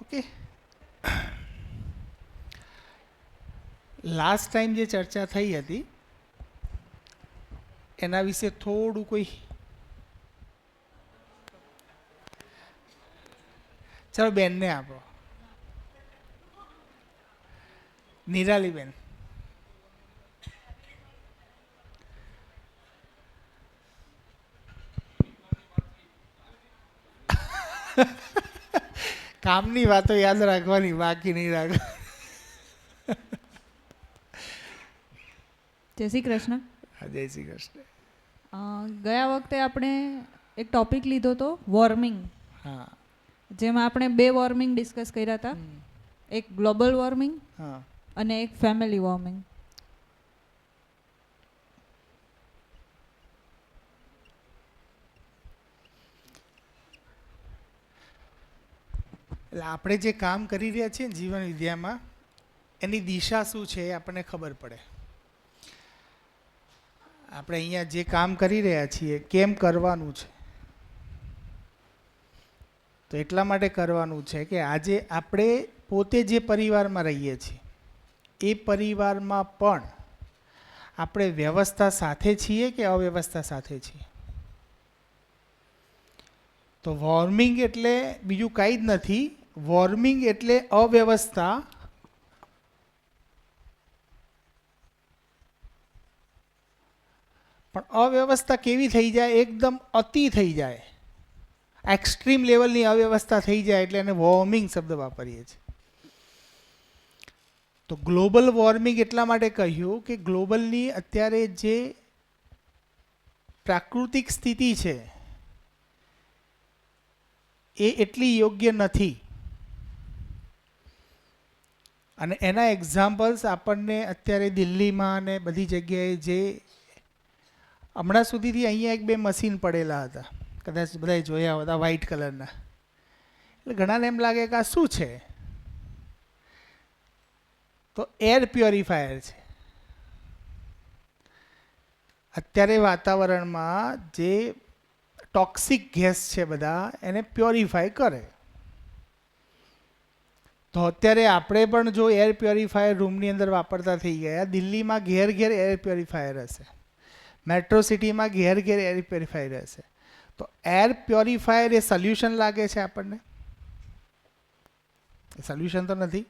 Okay, last time જે ચર્ચા થઈ હતી એના વિશે થોડું કોઈ, ચાલો બેનને આપો, નિરાલીબેન. કામની વાતો યાદ રાખવાની, બાકી નહીં રાખવાની. જય શ્રી કૃષ્ણ. જય શ્રી કૃષ્ણ. ગયા વખતે આપણે એક ટોપિક લીધો હતો વોર્મિંગ. હા, જેમાં આપણે 2 વોર્મિંગ ડિસ્કસ કર્યા હતા, એક ગ્લોબલ વોર્મિંગ હા, અને એક ફેમિલી વોર્મિંગ. એટલે આપણે જે કામ કરી રહ્યા છીએ ને જીવન વિદ્યામાં, એની દિશા શું છે એ આપણને ખબર પડે. આપણે અહીંયા જે કામ કરી રહ્યા છીએ કેમ કરવાનું છે, તો એટલા માટે કરવાનું છે કે આજે આપણે પોતે જે પરિવારમાં રહીએ છીએ એ પરિવારમાં પણ આપણે વ્યવસ્થા સાથે છીએ કે અવ્યવસ્થા સાથે છીએ. તો વોર્મિંગ એટલે બીજું કાંઈ જ નથી. વોર્મિંગ એટલે અવ્યવસ્થા, પણ અવ્યવસ્થા કેવી થઈ જાય? એકદમ અતિ થઈ જાય, એક્સ્ટ્રીમ લેવલની અવ્યવસ્થા થઈ જાય એટલે એને વોર્મિંગ શબ્દ વાપરીએ છીએ. તો ગ્લોબલ વોર્મિંગ એટલા માટે કહ્યું કે ગ્લોબલની અત્યારે જે પ્રાકૃતિક સ્થિતિ છે એ એટલી યોગ્ય નથી. અને એના એક્ઝામ્પલ્સ આપણને અત્યારે દિલ્હીમાં અને બધી જગ્યાએ જે હમણાં સુધીથી અહીંયા 1-2 મશીન પડેલા હતા, કદાચ બધાએ જોયા હતા, વ્હાઇટ કલરના. એટલે ઘણાને એમ લાગે કે આ શું છે? તો એર પ્યોરિફાયર છે. અત્યારે વાતાવરણમાં જે ટોક્સિક ગેસ છે બધા એને પ્યોરિફાય કરે. તો અત્યારે આપણે પણ જો એર પ્યોરિફાયર રૂમની અંદર વાપરતા થઈ ગયા, દિલ્હીમાં ઘેર ઘેર એર પ્યોરિફાયર હશે, મેટ્રો સિટીમાં ઘેર ઘેર એર પ્યોરિફાયર હશે. તો એર પ્યોરિફાયર એ સોલ્યુશન લાગે છે આપણને? એ સોલ્યુશન તો નથી.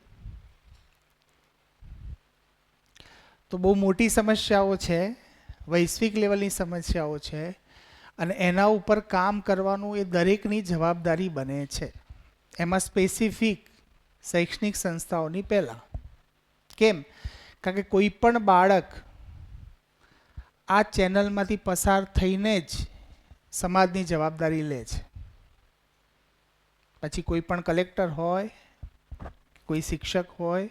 તો બહુ મોટી સમસ્યાઓ છે, વૈશ્વિક લેવલની સમસ્યાઓ છે, અને એના ઉપર કામ કરવાનું એ દરેકની જવાબદારી બને છે. એમાં સ્પેસિફિક શૈક્ષણિક સંસ્થાઓની પહેલાં. કેમ? કારણ કે કોઈ પણ બાળક આ ચેનલમાંથી પસાર થઈને જ સમાજની જવાબદારી લે છે. પછી કોઈ પણ કલેક્ટર હોય, કોઈ શિક્ષક હોય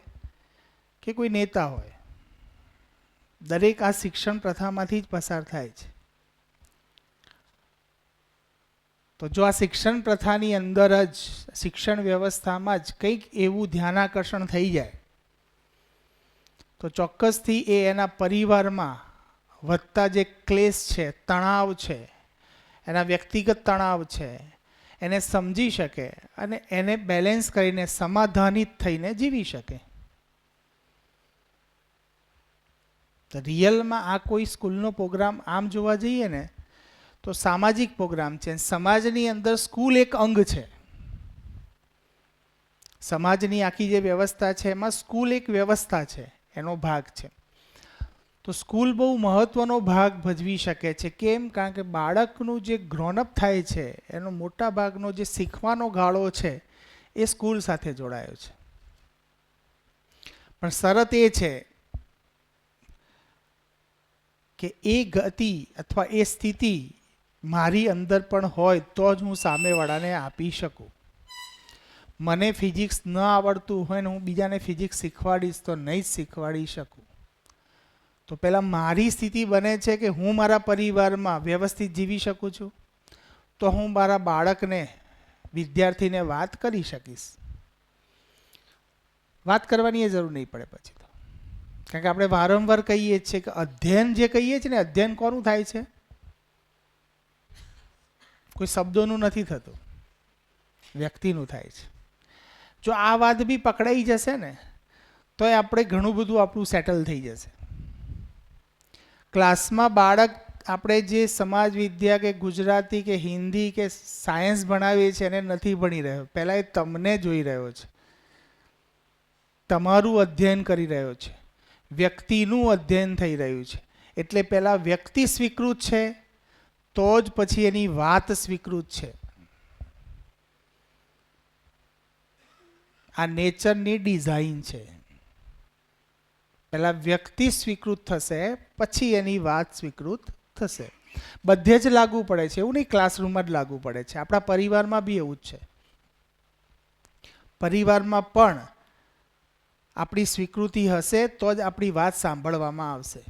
કે કોઈ નેતા હોય, દરેક આ શિક્ષણ પ્રથામાંથી જ પસાર થાય છે. તો જો આ શિક્ષણ પ્રથાની અંદર જ, શિક્ષણ વ્યવસ્થામાં જ કંઈક એવું ધ્યાનાકર્ષણ થઈ જાય તો ચોક્કસથી એ એના પરિવારમાં વધતા જે ક્લેશ છે, તણાવ છે, એના વ્યક્તિગત તણાવ છે, એને સમજી શકે અને એને બેલેન્સ કરીને સમાધાનિત થઈને જીવી શકે. તો રિયલમાં આ કોઈ સ્કૂલનો પ્રોગ્રામ આમ જોવા જઈએ ને તો સામાજિક પ્રોગ્રામ છે. સમાજની અંદર સ્કૂલ એક અંગ છે. સમાજની આખી જે વ્યવસ્થા છે એમાં સ્કૂલ એક વ્યવસ્થા છે, એનો ભાગ છે. તો સ્કૂલ બહુ મહત્વનો ભાગ ભજવી શકે છે. કેમ? કારણ કે બાળકનું જે ગ્રોનઅપ થાય છે એનો મોટા ભાગનો જે શીખવાનો ગાળો છે એ સ્કૂલ સાથે જોડાયો છે. પણ શરત એ છે કે એ ગતિ અથવા એ સ્થિતિ મારી અંદર પણ હોય તો જ હું સામેવાળાને આપી શકું. મને ફિઝિક્સ ન આવડતું હોય ને હું બીજાને ફિઝિક્સ શીખવાડીશ તો નહીં જ શીખવાડી શકું. તો પહેલાં મારી સ્થિતિ બને છે કે હું મારા પરિવારમાં વ્યવસ્થિત જીવી શકું છું, તો હું મારા બાળકને, વિદ્યાર્થીને વાત કરી શકીશ. વાત કરવાની એ જરૂર નહીં પડે પછી તો. કારણ કે આપણે વારંવાર કહીએ છીએ કે અધ્યયન જે કહીએ છીએ ને, અધ્યયન કોનું થાય છે? કોઈ શબ્દોનું નથી થતું, વ્યક્તિનું થાય છે. જો આ વાત બી પકડાઈ જશે ને તો આપણે ઘણું બધું આપણું સેટલ થઈ જશે. ક્લાસમાં બાળક આપણે જે સમાજ વિદ્યા કે ગુજરાતી કે હિન્દી કે સાયન્સ ભણાવીએ છીએ એને નથી ભણી રહ્યો. પહેલાં એ તમને જોઈ રહ્યો છે, તમારું અધ્યયન કરી રહ્યો છે, વ્યક્તિનું અધ્યયન થઈ રહ્યું છે. એટલે પહેલાં વ્યક્તિ સ્વીકૃત છે તો જ પછી એની વાત સ્વીકૃત છે. આ નેચરની ડિઝાઇન છે. પહેલાં વ્યક્તિ સ્વીકૃત થશે પછી એની વાત સ્વીકૃત થશે. બધે જ લાગુ પડે છે, એવું નહીં ક્લાસરૂમમાં જ લાગુ પડે છે. આપણા પરિવારમાં બી એવું જ છે. પરિવારમાં પણ આપણી સ્વીકૃતિ હશે તો જ આપણી વાત સાંભળવામાં આવશે.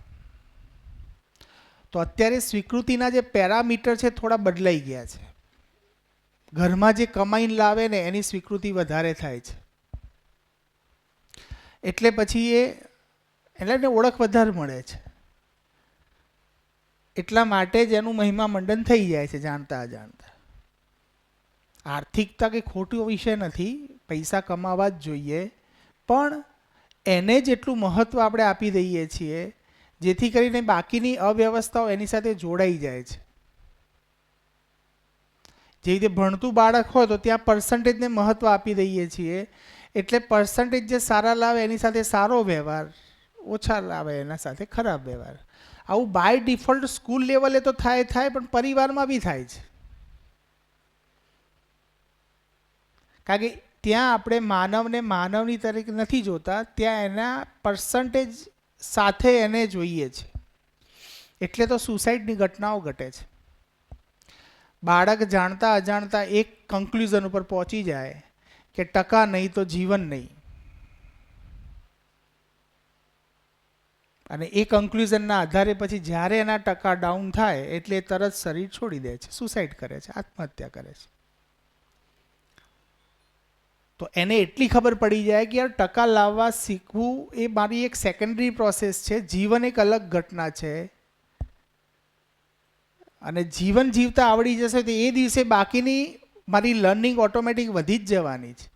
તો અત્યારે સ્વીકૃતિના જે પેરામીટર છે થોડા બદલાઈ ગયા છે. ઘરમાં જે કમાઈને લાવે ને એની સ્વીકૃતિ વધારે થાય છે. એટલે પછી એને ઓળખ વધારે મળે છે. એટલા માટે જ એનું મહિમા મંડન થઈ જાય છે જાણતા અજાણતા. આર્થિકતા કંઈ ખોટો વિષય નથી, પૈસા કમાવા જ જોઈએ, પણ એને જેટલું મહત્ત્વ આપણે આપી દઈએ છીએ જેથી કરીને બાકીની અવ્યવસ્થાઓ એની સાથે જોડાઈ જાય છે. જે રીતે ભણતું બાળક હોય તો ત્યાં પર્સન્ટેજને મહત્ત્વ આપી દઈએ છીએ, એટલે પર્સન્ટેજ જે સારા લાવે એની સાથે સારો વ્યવહાર, ઓછા લાવે એના સાથે ખરાબ વ્યવહાર. આવું બાય ડિફોલ્ટ સ્કૂલ લેવલે તો થાય પણ પરિવારમાં બી થાય છે. કારણ કે ત્યાં આપણે માનવને માનવની તરીકે નથી જોતા, ત્યાં એના પર્સન્ટેજ સાથે એને જોઈએ છે. એટલે તો સુસાઇડની ઘટનાઓ ઘટે છે. બાળક જાણતા અજાણતા એક કન્ક્લુઝન ઉપર પહોંચી જાય કે ટકા નહીં તો જીવન નહીં, અને એ કન્ક્લુઝનના આધારે પછી જ્યારે એના ટકા ડાઉન થાય એટલે તરત શરીર છોડી દે છે, સુસાઇડ કરે છે, આત્મહત્યા કરે છે. તો એને એટલી ખબર પડી જાય કે યાર ટકા લાવવા શીખવું એ મારી એક સેકન્ડરી પ્રોસેસ છે, જીવન એક અલગ ઘટના છે. અને જીવન જીવતા આવડી જશે તો એ દિવસે બાકીની મારી લર્નિંગ ઓટોમેટિક વધી જ જવાની છે.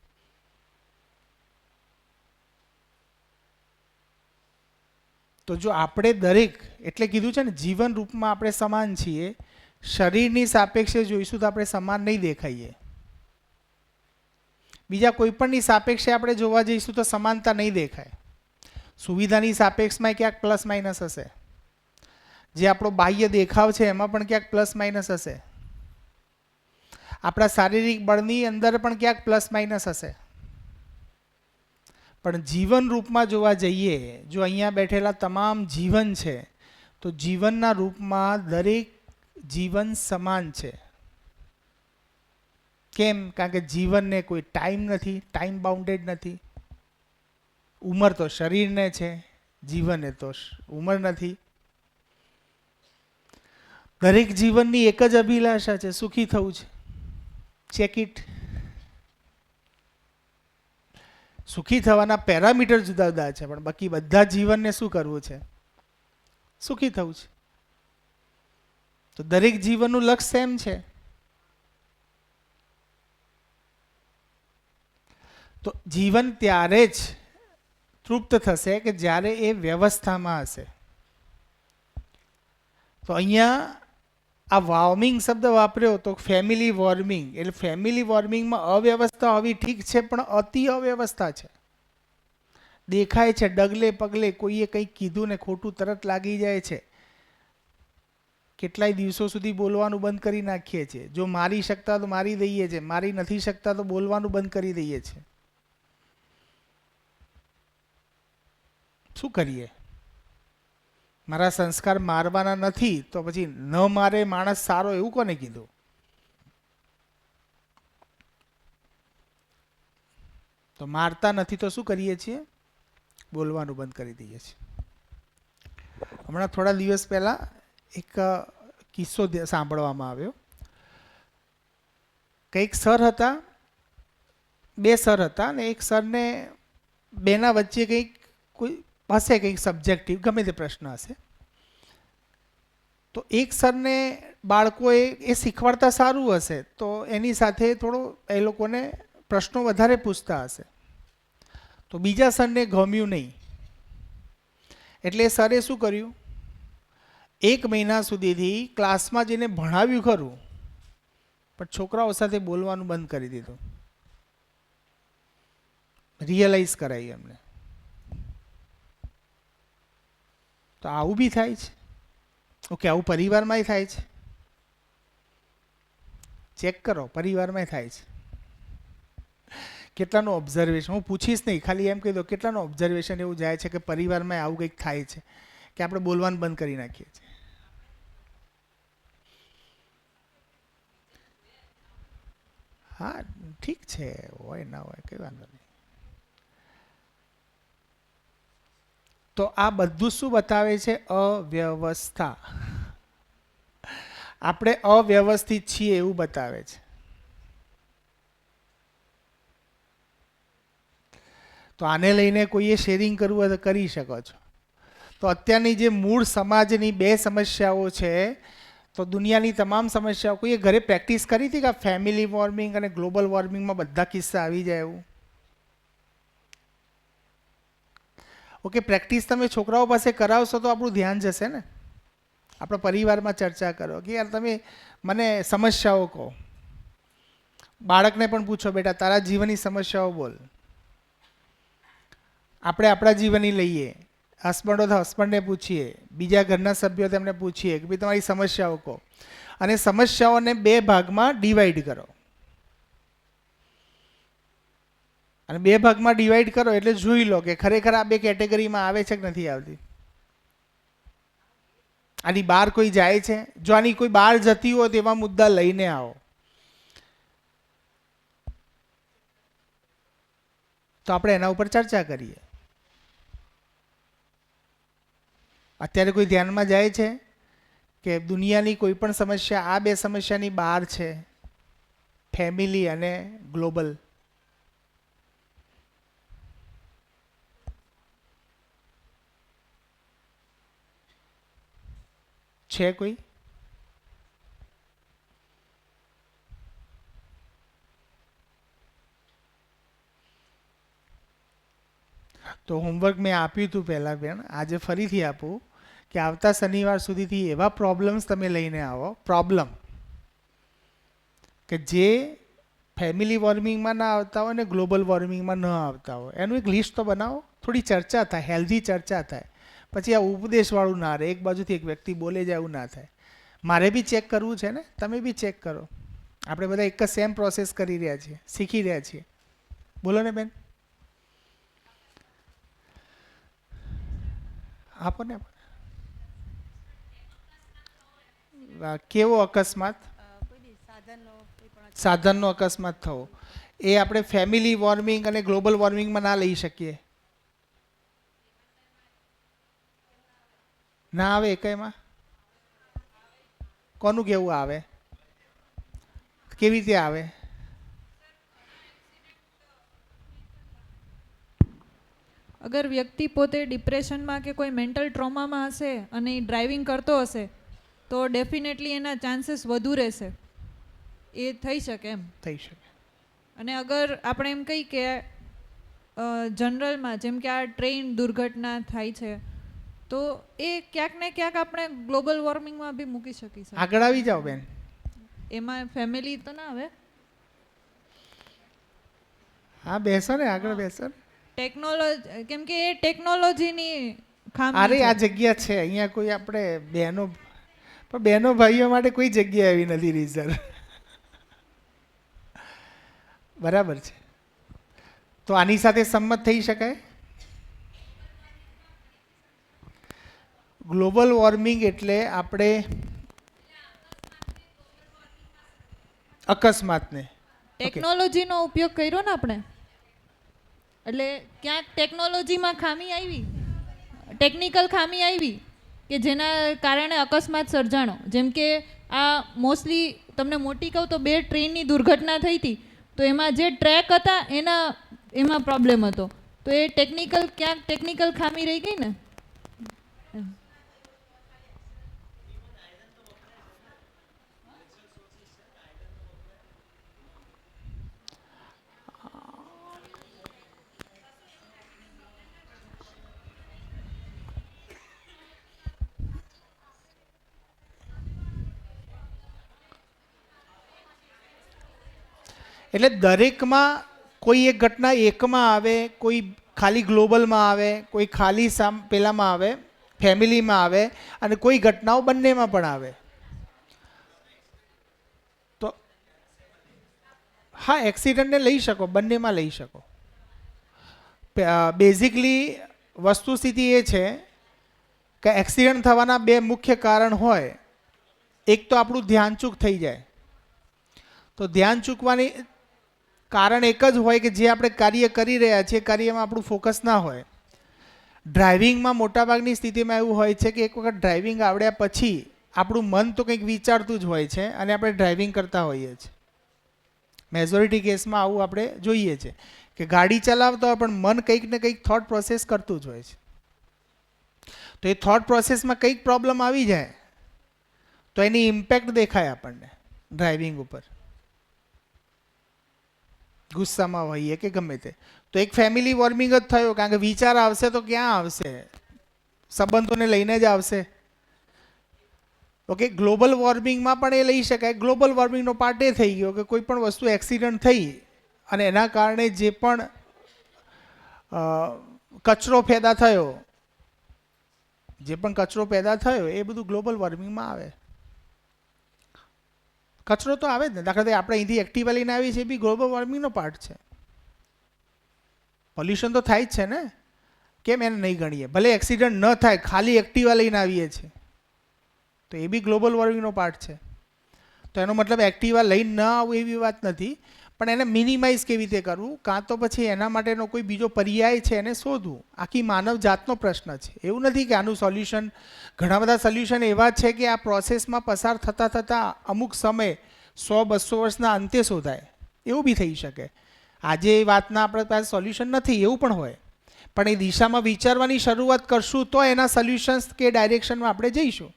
તો જો આપણે દરેક, એટલે કીધું છે ને જીવન રૂપમાં આપણે સમાન છીએ, શરીરની સાપેક્ષે જોઈશું તો આપણે સમાન નહીં દેખાઈએ. બીજા કોઈ પણની સાપેક્ષે આપણે જોવા જઈશું તો સમાનતા નહીં દેખાય. સુવિધાની સાપેક્ષમાં ક્યાંક પ્લસ માઇનસ હશે, જે આપણો બાહ્ય દેખાવ છે એમાં પણ ક્યાંક પ્લસ માઇનસ હશે, આપણા શારીરિક બળની અંદર પણ ક્યાંક પ્લસ માઇનસ હશે. પણ જીવન રૂપમાં જોવા જઈએ, જો અહીંયા બેઠેલા તમામ જીવન છે તો જીવનના રૂપમાં દરેક જીવન સમાન છે. કેમ? કારણ કે જીવનને કોઈ ટાઈમ નથી, ટાઈમ બાઉન્ડેડ નથી. ઉંમર તો શરીરને છે, જીવને તો ઉંમર નથી. દરેક જીવનની એક જ અભિલાષા છે, સુખી થવું છે. Check it. સુખી થવાના પેરામીટર જુદા જુદા છે, પણ બાકી બધા જીવનને શું કરવું છે? સુખી થવું છે. તો દરેક જીવનનું લક્ષ્ય સેમ છે. તો જીવન ત્યારે જ તૃપ્ત થશે કે જ્યારે એ વ્યવસ્થામાં હશે. તો અહીંયા આ વોર્મિંગ શબ્દ વાપર્યો તો ફેમિલી વોર્મિંગ, એટલે ફેમિલી વોર્મિંગમાં અવ્યવસ્થા હોવી ઠીક છે, પણ અતિ અવ્યવસ્થા છે. દેખાય છે ડગલે પગલે, કોઈએ કંઈક કીધું ને ખોટું તરત લાગી જાય છે. કેટલાય દિવસો સુધી બોલવાનું બંધ કરી નાખીએ છીએ. જો મારી શકતા તો મારી દઈએ છીએ, મારી નથી શકતા તો બોલવાનું બંધ કરી દઈએ છીએ. શું કરીએ? મારા સંસ્કાર મારવાના નથી તો પછી ન મારે માણસ સારો, એવું કોને કીધું? તો મારતા નથી તો શું કરીએ છીએ? બોલવાનું બંધ કરી દઈએ છીએ. હમણાં થોડા દિવસ પહેલા એક કિસ્સો સાંભળવામાં આવ્યો. કંઈક સર હતા, બે સર હતા, ને એક સરને બેના વચ્ચે કંઈક કોઈ હશે, કંઈક સબ્જેક્ટિવ ગમે તે પ્રશ્ન હશે. તો એક સરને બાળકોએ એ શીખવાડતા સારું હશે તો એની સાથે થોડો એ લોકોને પ્રશ્નો વધારે પૂછતા હશે, તો બીજા સરને ગમ્યું નહીં, એટલે સરે શું કર્યું, 1 મહિના સુધીથી ક્લાસમાં જઈને ભણાવ્યું ખરું, પણ છોકરાઓ સાથે બોલવાનું બંધ કરી દીધું. રિયલાઇઝ કરાવી એમને. તો આવું બી થાય છે. ઓકે, આવું પરિવારમાંય થાય છે. ચેક કરો, પરિવારમાં થાય છે. કેટલાનું ઓબ્ઝર્વેશન, હું પૂછીશ નહીં, ખાલી એમ કહી દો કેટલાનું ઓબ્ઝર્વેશન એવું જાય છે કે પરિવારમાં આવું કંઈક થાય છે કે આપણે બોલવાનું બંધ કરી નાખીએ છીએ. હા ઠીક છે, હોય ના હોય કઈ વાંધો નહીં. તો આ બધું શું બતાવે છે? અવ્યવસ્થા. આપણે અવ્યવસ્થિત છીએ એવું બતાવે છે. તો આને લઈને કોઈએ શેરિંગ કરવું હોય તો કરી શકો છો. તો અત્યારની જે મૂળ સમાજની 2 સમસ્યાઓ છે, તો દુનિયાની તમામ સમસ્યાઓ કોઈએ ઘરે પ્રેક્ટિસ કરી હતી કે ફેમિલી વોર્મિંગ અને ગ્લોબલ વોર્મિંગમાં બધા કિસ્સા આવી જાય એવું? ઓકે, પ્રેક્ટિસ તમે છોકરાઓ પાસે કરાવશો તો આપણું ધ્યાન જશે ને. આપણા પરિવારમાં ચર્ચા કરો કે યાર તમે મને સમસ્યાઓ કહો. બાળકને પણ પૂછો, બેટા તારા જીવનની સમસ્યાઓ બોલ. આપણે આપણા જીવનની લઈએ, હસબન્ડો તો હસબન્ડને પૂછીએ, બીજા ઘરના સભ્યો તેમને પૂછીએ કે ભાઈ તમારી સમસ્યાઓ કહો, અને સમસ્યાઓને 2 ભાગમાં ડિવાઈડ કરો. અને 2 ભાગમાં ડિવાઈડ કરો એટલે જોઈ લો કે ખરેખર આ 2 કેટેગરીમાં આવે છે કે નથી આવતી. આની બહાર કોઈ જાય છે? જો આની કોઈ બહાર જતી હોય તેવા મુદ્દા લઈને આવો, તો આપણે એના ઉપર ચર્ચા કરીએ. અત્યારે કોઈ ધ્યાનમાં જાય છે કે દુનિયાની કોઈ પણ સમસ્યા આ 2 સમસ્યાની બહાર છે, ફેમિલી અને ગ્લોબલ? છે કોઈ? તો હોમવર્ક મેં આપ્યું હતું પહેલાં બેન, આજે ફરીથી આપું કે આવતા શનિવાર સુધીથી એવા પ્રોબ્લેમ્સ તમે લઈને આવો, પ્રોબ્લેમ કે જે ફેમિલી વોર્મિંગમાં ના આવતા હોય ને ગ્લોબલ વોર્મિંગમાં ન આવતા હોય, એનું એક લિસ્ટ તો બનાવો. થોડી ચર્ચા થાય, હેલ્ધી ચર્ચા થાય. પછી આ ઉપદેશવાળું ના રહે, એક બાજુથી એક વ્યક્તિ બોલે જાય એવું ના થાય. મારે બી ચેક કરવું છે ને, તમે બી ચેક કરો. આપણે બધા એક જ સેમ પ્રોસેસ કરી રહ્યા છીએ, શીખી રહ્યા છીએ. બોલો ને બેન. આપો ને. કેવો અકસ્માત? સાધનનો અકસ્માત થવો, એ આપણે ફેમિલી વોર્મિંગ અને ગ્લોબલ વોર્મિંગમાં ના લઈ શકીએ. ના આવે એકમાં? કોનું કેવું આવે? કેવી રીતે આવે? અગર વ્યક્તિ પોતે ડિપ્રેશનમાં કે કોઈ મેન્ટલ ટ્રોમામાં હશે અને એ ડ્રાઇવિંગ કરતો હશે તો ડેફિનેટલી એના ચાન્સીસ વધુ રહેશે. એ થઈ શકે એમ. થઈ શકે. અને અગર આપણે એમ કહીએ કે જનરલમાં જેમ કે આ ટ્રેન દુર્ઘટના થાય છે, તો એ ક્યાંક ને ક્યાંક આપણે ગ્લોબલ વોર્મિંગમાં બી મૂકી શકીએ. આગળ આવી જાઓ બેન. એમાં ફેમિલી તો ના આવે. હા બેસો ને, આગળ બેસો. ટેકનોલોજી, કેમ કે એ ટેકનોલોજીની ખામી. અરે આ જગ્યા છે અહીંયા, કોઈ આપણે બહેનો, પણ બહેનો ભાઈઓ માટે કોઈ જગ્યા એવી નથી રિઝર્વ. બરાબર છે. તો આની સાથે સંમત થઈ શકાય. ગ્લોબલ વોર્મિંગ એટલે આપણે અકસ્માતને ટેકનોલોજીનો ઉપયોગ કર્યો ને આપણે, એટલે ક્યાંક ટેકનોલોજીમાં ખામી આવી, ટેકનિકલ ખામી આવી કે જેના કારણે અકસ્માત સર્જાણો. જેમ કે આ મોસ્ટલી તમને મોટી કહું તો 2 ટ્રેનની દુર્ઘટના થઈ હતી, તો એમાં જે ટ્રેક હતા એમાં પ્રોબ્લેમ હતો. તો એ ક્યાંક ટેકનિકલ ખામી રહી ગઈ ને. એટલે દરેકમાં કોઈ એક ઘટના એકમાં આવે, કોઈ ખાલી ગ્લોબલમાં આવે, કોઈ ખાલી પેલામાં આવે, ફેમિલીમાં આવે, અને કોઈ ઘટનાઓ બંનેમાં પણ આવે. તો હા, એક્સિડન્ટને લઈ શકો, બંનેમાં લઈ શકો. બેઝિકલી વસ્તુસ્થિતિ એ છે કે એક્સિડન્ટ થવાના બે મુખ્ય કારણ હોય. એક તો આપણું ધ્યાન ચૂક થઈ જાય. તો ધ્યાન ચૂકવાની કારણ એક જ હોય કે જે આપણે કાર્ય કરી રહ્યા છીએ કાર્યમાં આપણું ફોકસ ના હોય. ડ્રાઇવિંગમાં મોટાભાગની સ્થિતિમાં એવું હોય છે કે એક વખત ડ્રાઇવિંગ આવડ્યા પછી આપણું મન તો કંઈક વિચારતું જ હોય છે અને આપણે ડ્રાઇવિંગ કરતા હોઈએ છીએ. મેજોરિટી કેસમાં આવું આપણે જોઈએ છે કે ગાડી ચલાવતા હોય પણ મન કંઈક ને કંઈક થોટ પ્રોસેસ કરતું જ હોય છે. તો એ થોટ પ્રોસેસમાં કંઈક પ્રોબ્લેમ આવી જાય તો એની ઇમ્પેક્ટ દેખાય આપણને ડ્રાઇવિંગ ઉપર. ગુસ્સામાં હોઈએ કે ગમે તે. તો એક ફેમિલી વોર્મિંગ જ થયો, કારણ કે વિચાર આવશે તો ક્યાં આવશે, સંબંધોને લઈને જ આવશે. ઓકે, ગ્લોબલ વોર્મિંગમાં પણ એ લઈ શકાય. ગ્લોબલ વોર્મિંગનો પાર્ટ એ થઈ ગયો કે કોઈ પણ વસ્તુ એક્સિડન્ટ થઈ અને એના કારણે જે પણ કચરો પેદા થયો, એ બધું ગ્લોબલ વોર્મિંગમાં આવે. કચરો તો આવે જ ને. દાખલા તરીકે આપણે અહીંથી એક્ટિવા લઈને આવીએ છીએ, એ બી ગ્લોબલ વોર્મિંગનો પાર્ટ છે. પોલ્યુશન તો થાય જ છે ને, કેમ એને નહીં ગણીએ? ભલે એક્સિડન્ટ ન થાય, ખાલી એક્ટિવા લઈને આવીએ છીએ તો એ બી ગ્લોબલ વોર્મિંગનો પાર્ટ છે. તો એનો મતલબ એક્ટિવા લઈને ન આવવું એવી વાત નથી, પણ એને મિનિમાઇઝ કેવી રીતે કરવું, કાં તો પછી એના માટેનો કોઈ બીજો પર્યાય છે એને શોધવું. આખી માનવ જાતનો પ્રશ્ન છે. એવું નથી કે આનું સોલ્યુશન, ઘણા બધા સોલ્યુશન એવા છે કે આ પ્રોસેસમાં પસાર થતાં થતાં અમુક સમય 100-200 વર્ષના અંતે શોધાય. એવું બી થઈ શકે. આજે એ વાતના આપણા પાસે સોલ્યુશન નથી એવું પણ હોય, પણ એ દિશામાં વિચારવાની શરૂઆત કરશું તો એના સોલ્યુશન્સ કે ડાયરેક્શનમાં આપણે જઈશું.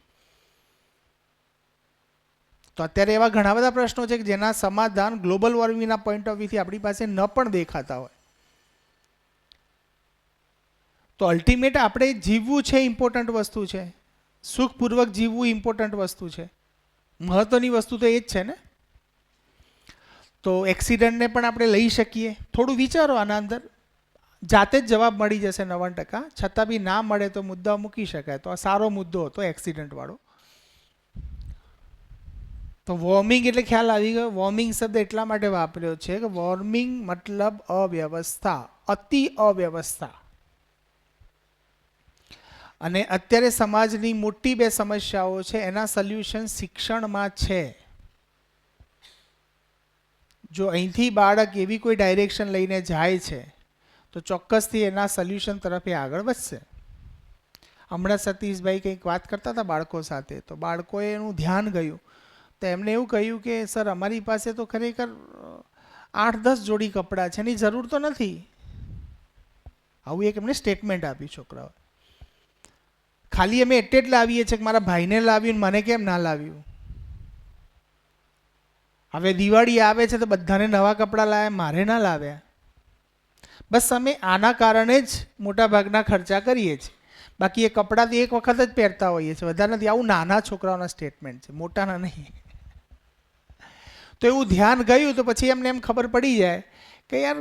તો અત્યારે એવા ઘણા બધા પ્રશ્નો છે કે જેના સમાધાન ગ્લોબલ વોર્મિંગના પોઈન્ટ ઓફ વ્યૂથી આપણી પાસે ન પણ દેખાતા હોય. તો અલ્ટિમેટ આપણે જીવવું છે ઇમ્પોર્ટન્ટ વસ્તુ છે, સુખપૂર્વક જીવવું ઇમ્પોર્ટન્ટ વસ્તુ છે, મહત્વની વસ્તુ તો એ જ છે ને. તો એક્સિડન્ટને પણ આપણે લઈ શકીએ. થોડું વિચારો આના અંદર, જાતે જ જવાબ મળી જશે 90%. છતાં બી ના મળે તો મુદ્દા મૂકી શકાય. તો આ સારો મુદ્દો હતો એક્સિડન્ટવાળો. તો વોર્મિંગ એટલે ખ્યાલ આવી ગયો. વોર્મિંગ શબ્દ એટલા માટે વાપર્યો છે કે વોર્મિંગ મતલબ અવ્યવસ્થા, અતિ અવ્યવસ્થા. અને અત્યારે સમાજની મોટી બે સમસ્યાઓ છે, એના સોલ્યુશન શિક્ષણમાં છે. જો અહીંથી બાળક એવી કોઈ ડાયરેક્શન લઈને જાય છે તો ચોક્કસથી એના સોલ્યુશન તરફ એ આગળ વધશે. હમણાં સતીશભાઈ કંઈક વાત કરતા હતા બાળકો સાથે, તો બાળકોએ એનું ધ્યાન ગયું. તો એમને એવું કહ્યું કે સર અમારી પાસે તો ખરેખર 8-10 જોડી કપડાં છે, એની જરૂર તો નથી. આવું એક એમને સ્ટેટમેન્ટ આપ્યું છોકરાઓ. ખાલી અમે એટલે જ લાવીએ છીએ કે મારા ભાઈને લાવ્યું મને કેમ ના લાવ્યું. હવે દિવાળી આવે છે તો બધાને નવા કપડાં લાવ્યા, મારે ના લાવ્યા. બસ અમે આના કારણે જ મોટા ભાગના ખર્ચા કરીએ છીએ. બાકી એ કપડાં તો એક વખત જ પહેરતા હોઈએ છીએ, વધારે નથી. આવું નાના છોકરાઓના સ્ટેટમેન્ટ છે, મોટાના નહીં. તો એવું ધ્યાન ગયું તો પછી એમને એમ ખબર પડી જાય કે યાર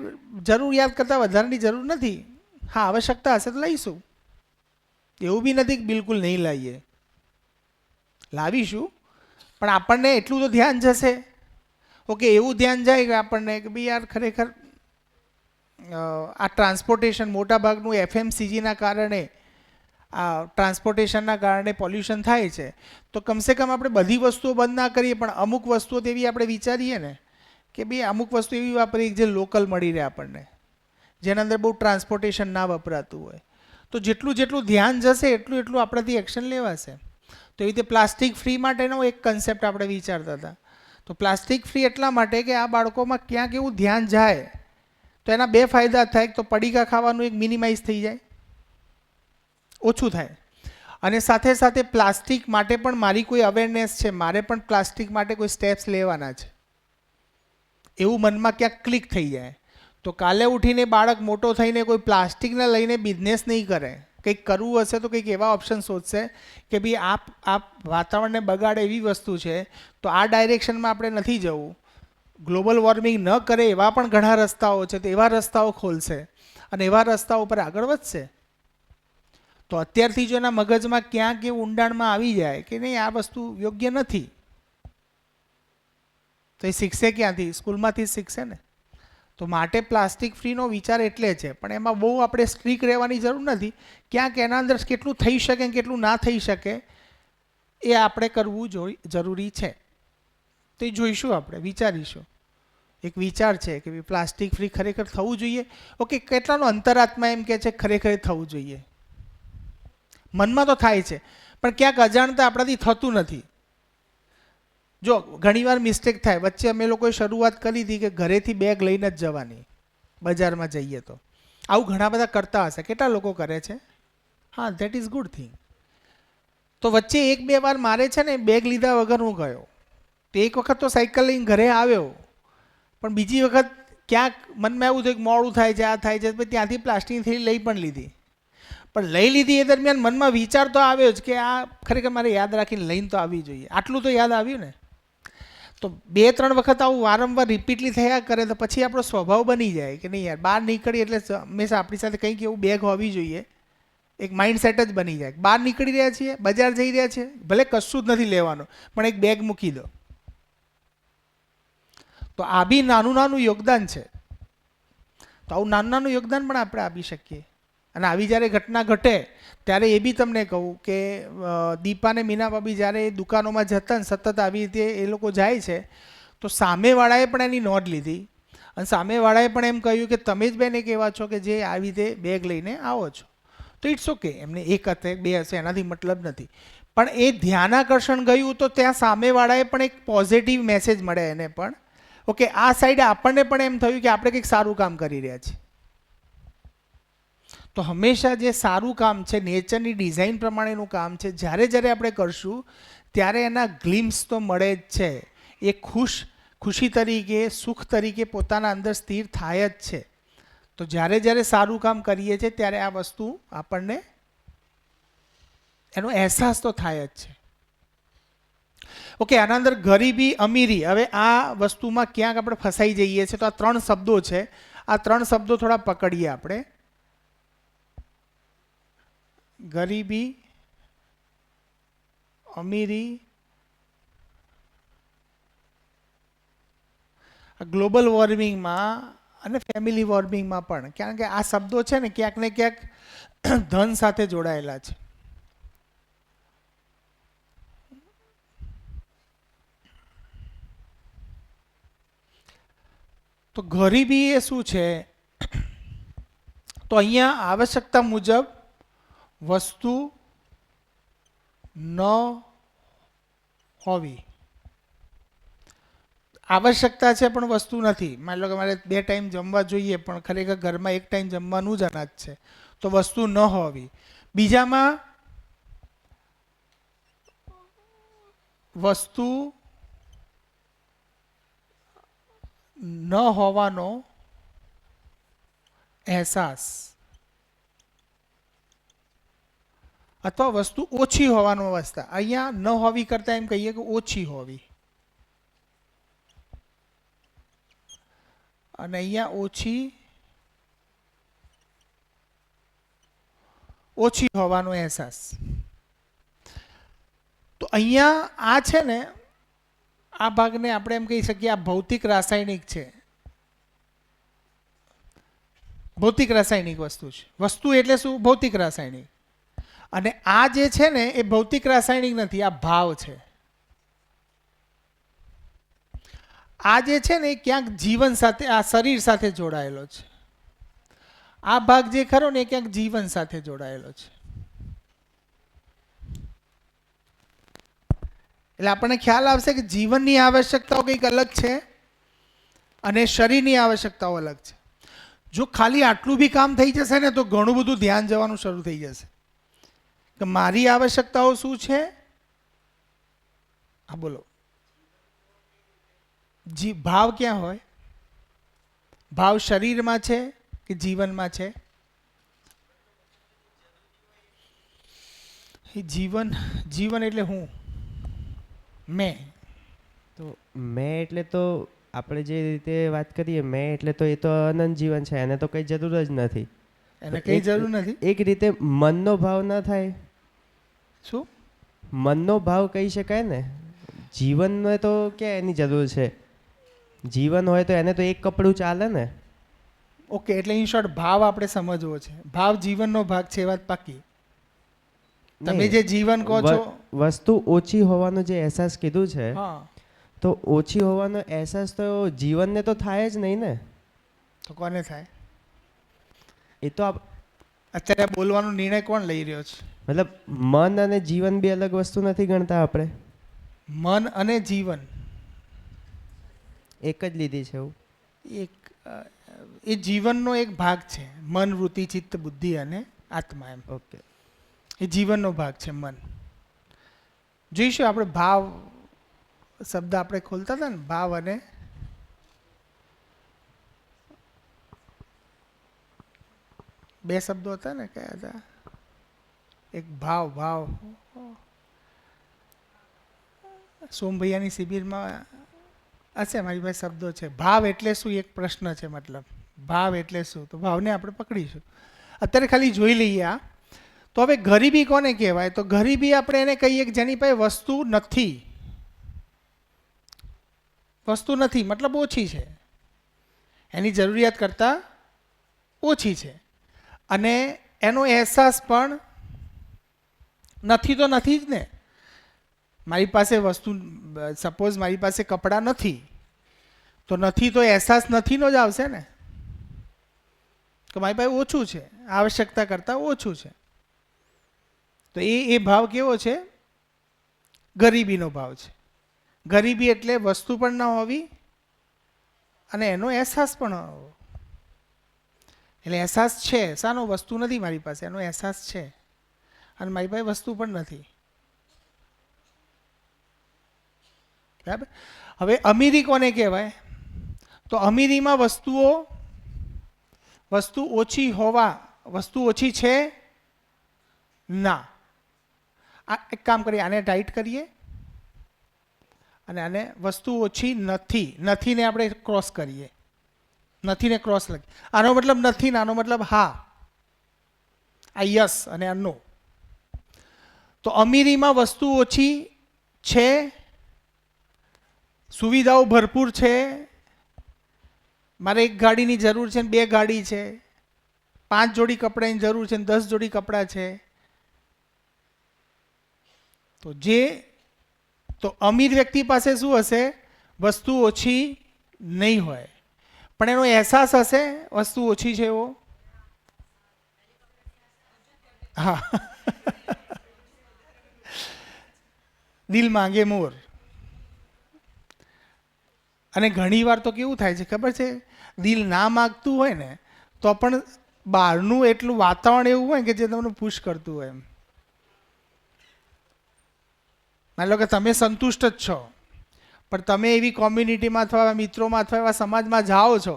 જરૂરિયાત કરતાં વધારાની જરૂર નથી. હા, આવશ્યકતા હશે તો લઈશું. એવું બી નથી કે બિલકુલ નહીં લાવીએ, લાવીશું, પણ આપણને એટલું તો ધ્યાન જશે. ઓકે, એવું ધ્યાન જાય કે આપણને કે ભાઈ યાર ખરેખર આ ટ્રાન્સપોર્ટેશન મોટાભાગનું એફએમસીજીના કારણે, આ ટ્રાન્સપોર્ટેશનના કારણે પોલ્યુશન થાય છે. તો કમસે કમ આપણે બધી વસ્તુઓ બંધ ના કરીએ, પણ અમુક વસ્તુઓ તેવી આપણે વિચારીએ ને કે ભાઈ અમુક વસ્તુ એવી વાપરીએ જે લોકલ મળી રહે આપણને, જેના અંદર બહુ ટ્રાન્સપોર્ટેશન ના વપરાતું હોય. તો જેટલું ધ્યાન જશે એટલું આપણાથી એક્શન લેવાશે. તો એવી રીતે પ્લાસ્ટિક ફ્રી માટેનો એક કન્સેપ્ટ આપણે વિચારતા હતા. તો પ્લાસ્ટિક ફ્રી એટલા માટે કે આ બાળકોમાં ક્યાંક એવું ધ્યાન જાય તો એના બે ફાયદા થાય. તો પડીકા ખાવાનું એક મિનિમાઇઝ થઈ જાય, ઓછું થાય, અને સાથે સાથે પ્લાસ્ટિક માટે પણ મારી કોઈ અવેરનેસ છે, મારે પણ પ્લાસ્ટિક માટે કોઈ સ્ટેપ્સ લેવાના છે, એવું મનમાં ક્યાંક ક્લિક થઈ જાય. તો કાલે ઉઠીને બાળક મોટો થઈને કોઈ પ્લાસ્ટિકને લઈને બિઝનેસ નહીં કરે. કંઈક કરવું હશે તો કંઈક એવા ઓપ્શન શોધશે કે ભાઈ આ વાતાવરણને બગાડે એવી વસ્તુ છે તો આ ડાયરેક્શનમાં આપણે નથી જવું, ગ્લોબલ વોર્મિંગ ન કરે એવા પણ ઘણા રસ્તાઓ છે, તો એવા રસ્તાઓ ખોલશે અને એવા રસ્તાઓ પર આગળ વધશે. તો અત્યારથી જો એના મગજમાં ક્યાંક એ ઊંડાણમાં આવી જાય કે નહીં આ વસ્તુ યોગ્ય નથી, તો એ શીખશે ક્યાંથી? સ્કૂલમાંથી જ શીખશે ને. તો માટે પ્લાસ્ટિક ફ્રીનો વિચાર એટલે છે, પણ એમાં બહુ આપણે સ્ટ્રીક રહેવાની જરૂર નથી. ક્યાંક એના અંદર કેટલું થઈ શકે કેટલું ના થઈ શકે એ આપણે કરવું જરૂરી છે. તો એ જોઈશું, આપણે વિચારીશું. એક વિચાર છે કે પ્લાસ્ટિક ફ્રી ખરેખર થવું જોઈએ. ઓકે, કેટલાનો અંતરાત્મા એમ કે છે ખરેખર થવું જોઈએ. મનમાં તો થાય છે, પણ ક્યાંક અજાણતા આપણાથી થતું નથી. જો ઘણીવાર મિસ્ટેક થાય. વચ્ચે અમે લોકોએ શરૂઆત કરી હતી કે ઘરેથી બેગ લઈને જ જવાની બજારમાં જઈએ તો. આવું ઘણા બધા કરતા હશે. કેટલા લોકો કરે છે? હા, ધેટ ઇઝ ગુડ થિંગ. તો વચ્ચે 1-2 વાર મારે છે ને બેગ લીધા વગર હું ગયો. તો એક વખત તો સાયકલ લઈને ઘરે આવ્યો, પણ બીજી વખત ક્યાંક મનમાં એવું થયું કે મોડું થાય છે, આ થાય છે, પછી ત્યાંથી પ્લાસ્ટિકની થેલી લઈ પણ લીધી. પણ લઈ લીધી એ દરમિયાન મનમાં વિચાર તો આવ્યો જ કે આ ખરેખર મારે યાદ રાખીને લઈને તો આવવી જોઈએ. આટલું તો યાદ આવ્યું ને. તો 2-3 વખત આવું વારંવાર રિપીટલી થયા કરે તો પછી આપણો સ્વભાવ બની જાય કે નહીં યાર, બહાર નીકળી એટલે હંમેશા આપણી સાથે કંઈક એવું બેગ હોવી જોઈએ. એક માઇન્ડસેટ જ બની જાય. બહાર નીકળી રહ્યા છીએ, બજાર જઈ રહ્યા છીએ, ભલે કશું જ નથી લેવાનું, પણ એક બેગ મૂકી દો. તો આ બી નાનું નાનું યોગદાન છે. તો આવું નાનું નાનું યોગદાન પણ આપણે આપી શકીએ. અને આવી જ્યારે ઘટના ઘટે ત્યારે એ બી તમને કહું કે દીપા ને મીના ભાભી જ્યારે દુકાનોમાં જતા ને સતત આવી રીતે એ લોકો જાય છે, તો સામેવાળાએ પણ એની નોંધ લીધી અને સામેવાળાએ પણ એમ કહ્યું કે તમે જ બેન એક એવા છો કે જે આવી રીતે બેગ લઈને આવો છો. તો ઇટ્સ ઓકે, એમને એક હશે 2 હશે એનાથી મતલબ નથી, પણ એ ધ્યાનાકર્ષણ ગયું તો ત્યાં સામેવાળાએ પણ એક પોઝિટિવ મેસેજ મળે એને પણ. ઓકે, આ સાઈડે આપણને પણ એમ થયું કે આપણે કંઈક સારું કામ કરી રહ્યા છીએ. તો હંમેશા જે સારું કામ છે, નેચરની ડિઝાઇન પ્રમાણેનું કામ છે, જ્યારે જ્યારે આપણે કરશું ત્યારે એના ગ્લિમ્સ તો મળે જ છે. એ ખુશી તરીકે, સુખ તરીકે પોતાના અંદર સ્થિર થાય જ છે. તો જ્યારે જ્યારે સારું કામ કરીએ છીએ ત્યારે આ વસ્તુ આપણને એનો અહેસાસ તો થાય જ છે. ઓકે, આના અંદર ગરીબી અમીરી, હવે આ વસ્તુમાં ક્યાંક આપણે ફસાઈ જઈએ છીએ. તો આ 3 શબ્દો છે. આ 3 શબ્દો થોડા પકડીએ આપણે. ગરીબી, અમીરી, ગ્લોબલ વોર્મિંગમાં અને ફેમિલી વોર્મિંગમાં પણ, કારણ કે આ શબ્દો છે ને ક્યાંક ને ક્યાંક ધન સાથે જોડાયેલા છે. તો ગરીબી એ શું છે? તો અહીંયા આવશ્યકતા મુજબ વસ્તુ ન હોવી. આવશ્યકતા છે પણ વસ્તુ નથી. માની લો કે મારે 2 ટાઈમ જમવા જોઈએ પણ ખરેખર ઘરમાં 1 ટાઈમ જમવાનું જ અનાજ છે, તો વસ્તુ ન હોવી. બીજામાં વસ્તુ ન હોવાનો અહેસાસ અથવા વસ્તુ ઓછી હોવાનો અવસ્થા. અહીંયા ન હોવી કરતાં એમ કહીએ કે ઓછી હોવી, અને અહીંયા ઓછી હોવાનો અહેસાસ. તો અહીંયા આ છે ને, આ ભાગને આપણે એમ કહી શકીએ આ ભૌતિક રાસાયણિક છે. ભૌતિક રાસાયણિક વસ્તુ છે. વસ્તુ એટલે શું? ભૌતિક રાસાયણિક. અને આ જે છે ને એ ભૌતિક રાસાયણિક નથી, આ ભાવ છે. આ જે છે ને એ ક્યાંક જીવન સાથે, આ શરીર સાથે જોડાયેલો છે. આ ભાગ જે ખરો ને એ ક્યાંક જીવન સાથે જોડાયેલો છે. એટલે આપણને ખ્યાલ આવશે કે જીવનની આવશ્યકતાઓ કંઈક અલગ છે અને શરીરની આવશ્યકતાઓ અલગ છે. જો ખાલી આટલું બી કામ થઈ જશે ને તો ઘણું બધું ધ્યાન જવાનું શરૂ થઈ જશે કે મારી આવશ્યકતાઓ શું છે. હા બોલો. ભાવ ક્યાં હોય? ભાવ શરીરમાં છે કે જીવનમાં છે? જીવન એટલે હું, મેં. તો મેં એટલે તો આપણે જે રીતે વાત કરીએ મેં એટલે તો એ તો અનંત જીવન છે, એને તો કંઈ જરૂર જ નથી. એને કઈ જરૂર નથી. એક રીતે મનનો ભાવ ન થાય, શું મનનો ભાવ કહી શકાય ને. જીવનમાં તો ક્યાં એની જરૂર છે? જીવન હોય તો એને તો એક કપડું ચાલે ને. ઓકે, એટલે ઇન શોર્ટ ભાવ આપણે સમજવો છે. ભાવ જીવનનો ભાગ છે, એ વાત પાકી. તમે નહીં, જે જીવન કહો છો, વસ્તુ ઓછી હોવાનો જે અહેસાસ કીધું છે, હા, તો ઓછી હોવાનો અહેસાસ તો જીવનને તો થાય જ નહીં ને. તો કોને થાય? એ તો અત્યારે બોલવાનો નિર્ણય કોણ લઈ રહ્યો છે? મતલબ મન અને જીવન બે અલગ વસ્તુ નથી ગણતા આપણે, મન અને જીવન એક જ લીધી છે એવું. એક એ જીવનનો એક ભાગ છે. મન, વૃત્તિ, ચિત્ત, બુદ્ધિ અને આત્મા, એમ ઓકે. એ જીવનનો ભાગ છે મન. જોઈશું આપણે ભાવ શબ્દ આપણે ખોલતા હતા ને, ભાવ અને બે શબ્દો હતા ને, કયા હતા? એક ભાવ, ભાવ સોમભૈયાની શિબિરમાં હશે, મારી પાસે શબ્દો છે. ભાવ એટલે શું? એક પ્રશ્ન છે. મતલબ ભાવ એટલે શું? તો ભાવને આપણે પકડીશું. અત્યારે ખાલી જોઈ લઈએ આ. તો હવે ગરીબી કોને કહેવાય? તો ગરીબી આપણે એને કહીએ કે જેની પાસે વસ્તુ નથી. વસ્તુ નથી મતલબ ઓછી છે, એની જરૂરિયાત કરતાં ઓછી છે, અને એનો અહેસાસ પણ નથી. તો નથી જ ને. મારી પાસે વસ્તુ, સપોઝ મારી પાસે કપડાં નથી, તો નથી તો અહેસાસ નથીનો જ આવશે ને, કે મારી પાસે ઓછું છે, આવશ્યકતા કરતાં ઓછું છે. તો એ ભાવ કેવો છે? ગરીબીનો ભાવ છે. ગરીબી એટલે વસ્તુ પણ ન હોવી અને એનો અહેસાસ પણ ન હોવો. એટલે અહેસાસ છે શાનો? વસ્તુ નથી મારી પાસે, એનો અહેસાસ છે, અને મારી પાસે વસ્તુ પણ નથી. બરાબર. હવે અમીરી કોને કહેવાય? તો અમીરીમાં વસ્તુ ઓછી હોવા, વસ્તુ ઓછી છે ના. આ એક કામ કરીએ, આને ટાઈટ કરીએ અને આને વસ્તુ ઓછી નથી, નથીને આપણે ક્રોસ કરીએ, નથીને ક્રોસ લખીએ. આનો મતલબ નથી ને આનો મતલબ હા. આ યસ અને આ નો. તો અમીરીમાં વસ્તુ ઓછી છે, સુવિધાઓ ભરપૂર છે. મારે એક ગાડીની જરૂર છે ને 2 ગાડી છે, 5 જોડી કપડાની જરૂર છે ને 10 જોડી કપડાં છે. તો અમીર વ્યક્તિ પાસે શું હશે? વસ્તુ ઓછી નહીં હોય, પણ એનો અહેસાસ હશે વસ્તુ ઓછી છે એવો. હા. દિલ માંગે મોર. અને ઘણી વાર તો કેવું થાય છે ખબર છે? દિલ ના માગતું હોય ને તો પણ બહારનું એટલું વાતાવરણ એવું હોય કે જે તમને પુશ કરતું હોય. એમ માની લો કે તમે સંતુષ્ટ જ છો, પણ તમે એવી કોમ્યુનિટીમાં અથવા મિત્રોમાં અથવા એવા સમાજમાં જાઓ છો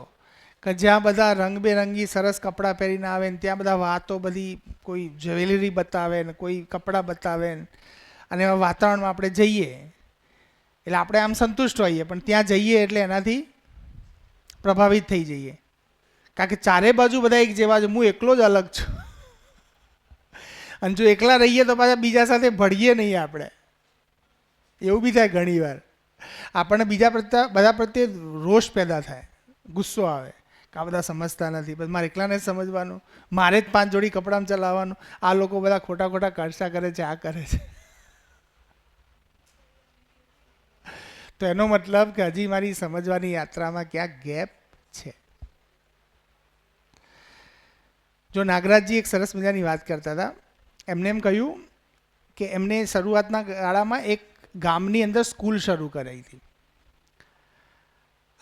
કે જ્યાં બધા રંગબેરંગી સરસ કપડાં પહેરીને આવે ને, ત્યાં બધા વાતો બધી, કોઈ જ્વેલરી બતાવે ને, કોઈ કપડાં બતાવે ને, અને એવા વાતાવરણમાં આપણે જઈએ એટલે આપણે આમ સંતુષ્ટ હોઈએ, પણ ત્યાં જઈએ એટલે એનાથી પ્રભાવિત થઈ જઈએ. કારણ કે ચારે બાજુ બધા એક જેવા છે, હું એકલો જ અલગ છું. અને જો એકલા રહીએ તો પાછા બીજા સાથે ભળીએ નહીં આપણે. એવું બી થાય ઘણી વાર. આપણને બધા પ્રત્યે રોષ પેદા થાય, ગુસ્સો આવે કે આ બધા સમજતા નથી, બસ મારે એકલાને જ સમજવાનું, મારે જ 5 જોડી કપડામાં ચલાવવાનું, આ લોકો બધા ખોટા ખોટા ખર્ચા કરે છે, આ કરે છે. તો એનો મતલબ કે હજી મારી સમજવાની યાત્રામાં ક્યાંક ગેપ છે. જો નાગરાજજી એક સરસ મજાની વાત કરતા હતા. એમને એમ કહ્યું કે એમને શરૂઆતના ગાળામાં એક ગામની અંદર સ્કૂલ શરૂ કરાવી હતી,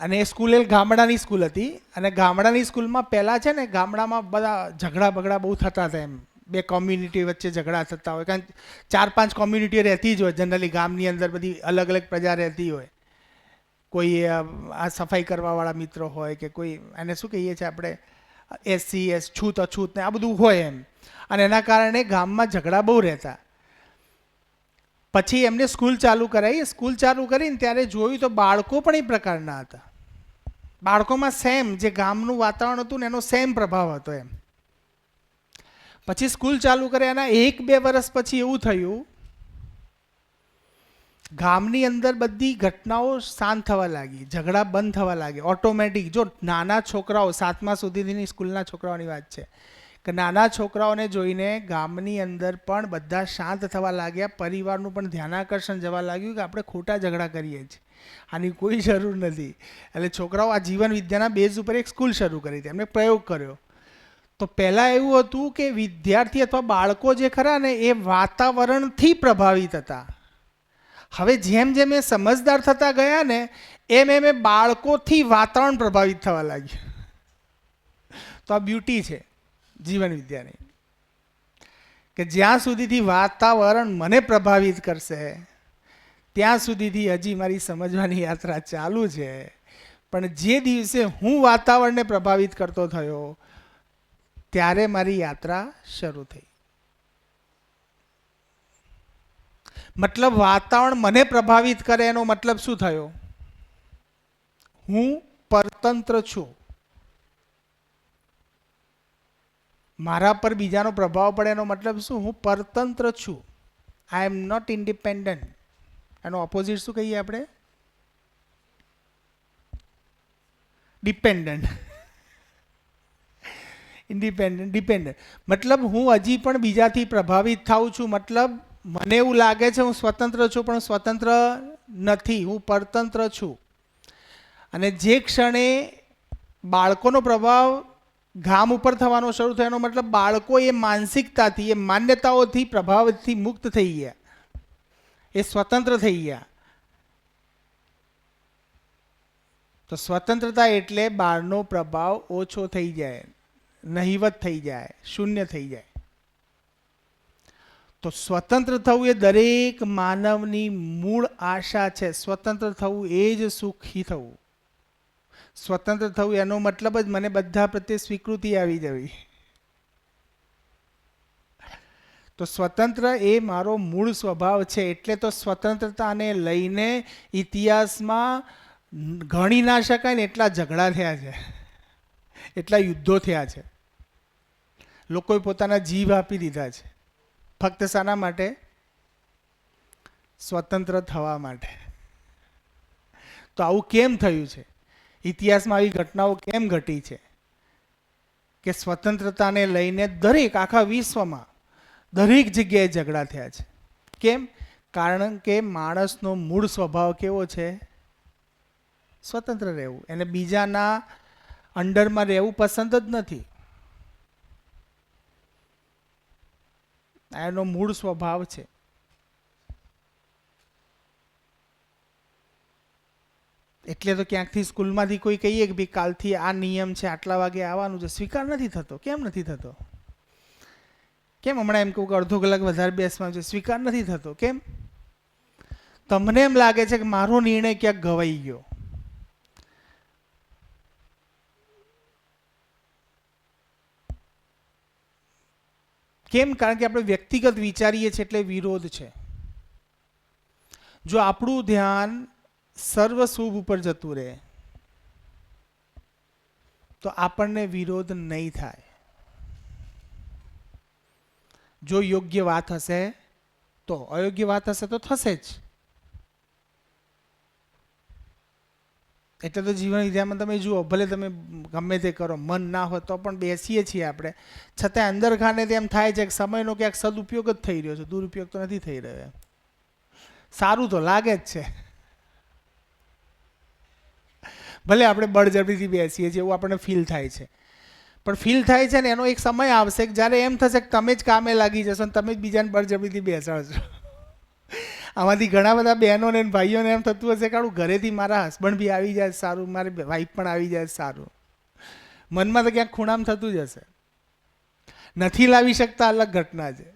અને એ સ્કૂલ એ ગામડાની સ્કૂલ હતી. અને ગામડાની સ્કૂલમાં પહેલાં છે ને, ગામડામાં બધા ઝઘડા બગડા બહુ થતા હતા. એમ 2 કોમ્યુનિટી વચ્ચે ઝઘડા થતા હોય, કારણ 4-5 કોમ્યુનિટીઓ રહેતી જ હોય જનરલી ગામની અંદર. બધી અલગ અલગ પ્રજા રહેતી હોય. કોઈ આ સફાઈ કરવાવાળા મિત્રો હોય, કે કોઈ એને શું કહીએ છીએ આપણે, SC છૂત અછૂત ને આ બધું હોય એમ. અને એના કારણે ગામમાં ઝઘડા બહુ રહેતા. પછી એમને સ્કૂલ ચાલુ કરાવી. સ્કૂલ ચાલુ કરીને ત્યારે જોયું તો બાળકો પણ એ પ્રકારના હતા. બાળકોમાં સેમ જે ગામનું વાતાવરણ હતું ને એનો સેમ પ્રભાવ હતો એમ. પછી સ્કૂલ ચાલુ કરે એના 1-2 વર્ષ પછી એવું થયું, ગામની અંદર બધી ઘટનાઓ શાંત થવા લાગી, ઝઘડા બંધ થવા લાગ્યા ઓટોમેટિક. જો નાના છોકરાઓ 7મા સુધીની સ્કૂલના છોકરાઓની વાત છે કે નાના છોકરાઓને જોઈને ગામની અંદર પણ બધા શાંત થવા લાગ્યા, પરિવારનું પણ ધ્યાનાકર્ષણ જવા લાગ્યું કે આપણે ખોટા ઝઘડા કરીએ છીએ, આની કોઈ જરૂર નથી. એટલે છોકરાઓ આ જીવન વિદ્યાના બેઝ ઉપર એક સ્કૂલ શરૂ કરી હતી, એમણે પ્રયોગ કર્યો. તો પહેલાં એવું હતું કે વિદ્યાર્થી અથવા બાળકો જે ખરા ને એ વાતાવરણથી પ્રભાવિત હતા. હવે જેમ જેમ એ સમજદાર થતા ગયા ને એમ એમ એ બાળકોથી વાતાવરણ પ્રભાવિત થવા લાગ્યું. તો આ બ્યુટી છે જીવન વિદ્યાની, કે જ્યાં સુધીથી વાતાવરણ મને પ્રભાવિત કરશે ત્યાં સુધીથી હજી મારી સમજવાની યાત્રા ચાલુ છે. પણ જે દિવસે હું વાતાવરણને પ્રભાવિત કરતો થયો ત્યારે મારી યાત્રા શરૂ થઈ. મતલબ વાતાવરણ મને પ્રભાવિત કરે એનો મતલબ શું થયો? હું પરતંત્ર છું. મારા પર બીજાનો પ્રભાવ પડે એનો મતલબ શું? હું પરતંત્ર છું. આઈ એમ નોટ ઇન્ડિપેન્ડન્ટ. એનો ઓપોઝિટ શું કહીએ આપણે? ડિપેન્ડન્ટ. Independent, dependent. મતલબ હું હજી પણ બીજાથી પ્રભાવિત થાઉં છું. મતલબ મને એવું લાગે છે હું સ્વતંત્ર છું, પણ સ્વતંત્ર નથી, હું પરતંત્ર છું. અને જે ક્ષણે બાળકોનો પ્રભાવ ગામ ઉપર થવાનો શરૂ થયો એનો મતલબ બાળકો એ માનસિકતાથી, એ માન્યતાઓથી પ્રભાવથી મુક્ત થઈ ગયા, એ સ્વતંત્ર થઈ ગયા. તો સ્વતંત્રતા એટલે બહારનો પ્રભાવ ઓછો થઈ જાય, નહિવત થઈ જાય, શૂન્ય થઈ જાય. તો સ્વતંત્ર થવું એ દરેક માનવની મૂળ આશા છે. સ્વતંત્ર થવું એ જ સુખી થવું. સ્વતંત્ર થવું એનો મતલબ જ મને બધા પ્રત્યે સ્વીકૃતિ આવી જવી. તો સ્વતંત્ર એ મારો મૂળ સ્વભાવ છે. એટલે તો સ્વતંત્રતાને લઈને ઇતિહાસમાં ગણી ના શકાય ને એટલા ઝઘડા થયા છે, એટલા યુદ્ધો થયા છે. લોકોએ પોતાના જીવ આપી દીધા છે ફક્ત શાના માટે? સ્વતંત્ર થવા માટે. તો આવું કેમ થયું છે? ઇતિહાસમાં આવી ઘટનાઓ કેમ ઘટી છે કે સ્વતંત્રતાને લઈને દરેક આખા વિશ્વમાં દરેક જગ્યાએ ઝઘડા થયા છે? કેમ? કારણ કે માણસનો મૂળ સ્વભાવ કેવો છે? સ્વતંત્ર રહેવું. એને બીજાના અંડરમાં રહેવું પસંદ જ નથી. એનો મૂળ સ્વભાવ છે. એટલે તો ક્યાંકથી સ્કૂલમાંથી કોઈ કહીએ કે ભાઈ કાલથી આ નિયમ છે, આટલા વાગે આવવાનું છે, સ્વીકાર નથી થતો. કેમ નથી થતો? કેમ હમણાં એમ કહું કે અડધો કલાક વધારે બેસવાનું છે, સ્વીકાર નથી થતો? કેમ? તમને એમ લાગે છે કે મારો નિર્ણય ક્યાંક ગવાઈ ગયો. કેમ? કારણ કે આપણે વ્યક્તિગત વિચારીએ છીએ એટલે વિરોધ છે. જો આપણું ધ્યાન સર્વ શુભ ઉપર જતું રહે તો આપણને વિરોધ નહીં થાય. જો યોગ્ય વાત હશે તો, અયોગ્ય વાત હશે તો થશે જ. એટલે તો જીવન વિદ્યામાં તમે જુઓ, ભલે તમે ગમે તે કરો, મન ના હોય તો પણ બેસીએ છીએ આપણે, છતાં અંદર ખાને તેમ થાય છે કે સમયનો ક્યાંક સદુપયોગ જ થઈ રહ્યો છે, દુરુપયોગ તો નથી થઈ રહ્યો. સારું તો લાગે જ છે, ભલે આપણે બળજબરીથી બેસીએ છીએ એવું આપણને ફીલ થાય છે. પણ ફીલ થાય છે ને એનો એક સમય આવશે કે જ્યારે એમ થશે કે તમે જ કામે લાગી જશો ને તમે જ બીજાને બળજબરીથી બેસાડશો. આમાંથી ઘણા બધા બહેનોને ભાઈઓને એમ થતું હશે કે ઘરેથી મારા હસબન્ડ બી આવી જાય સારું, મારી વાઈફ પણ આવી જાય સારું. મનમાં તો ક્યાંક ખૂણામાં થતું જ હશે. નથી લાવી શકતા અલગ ઘટના છે.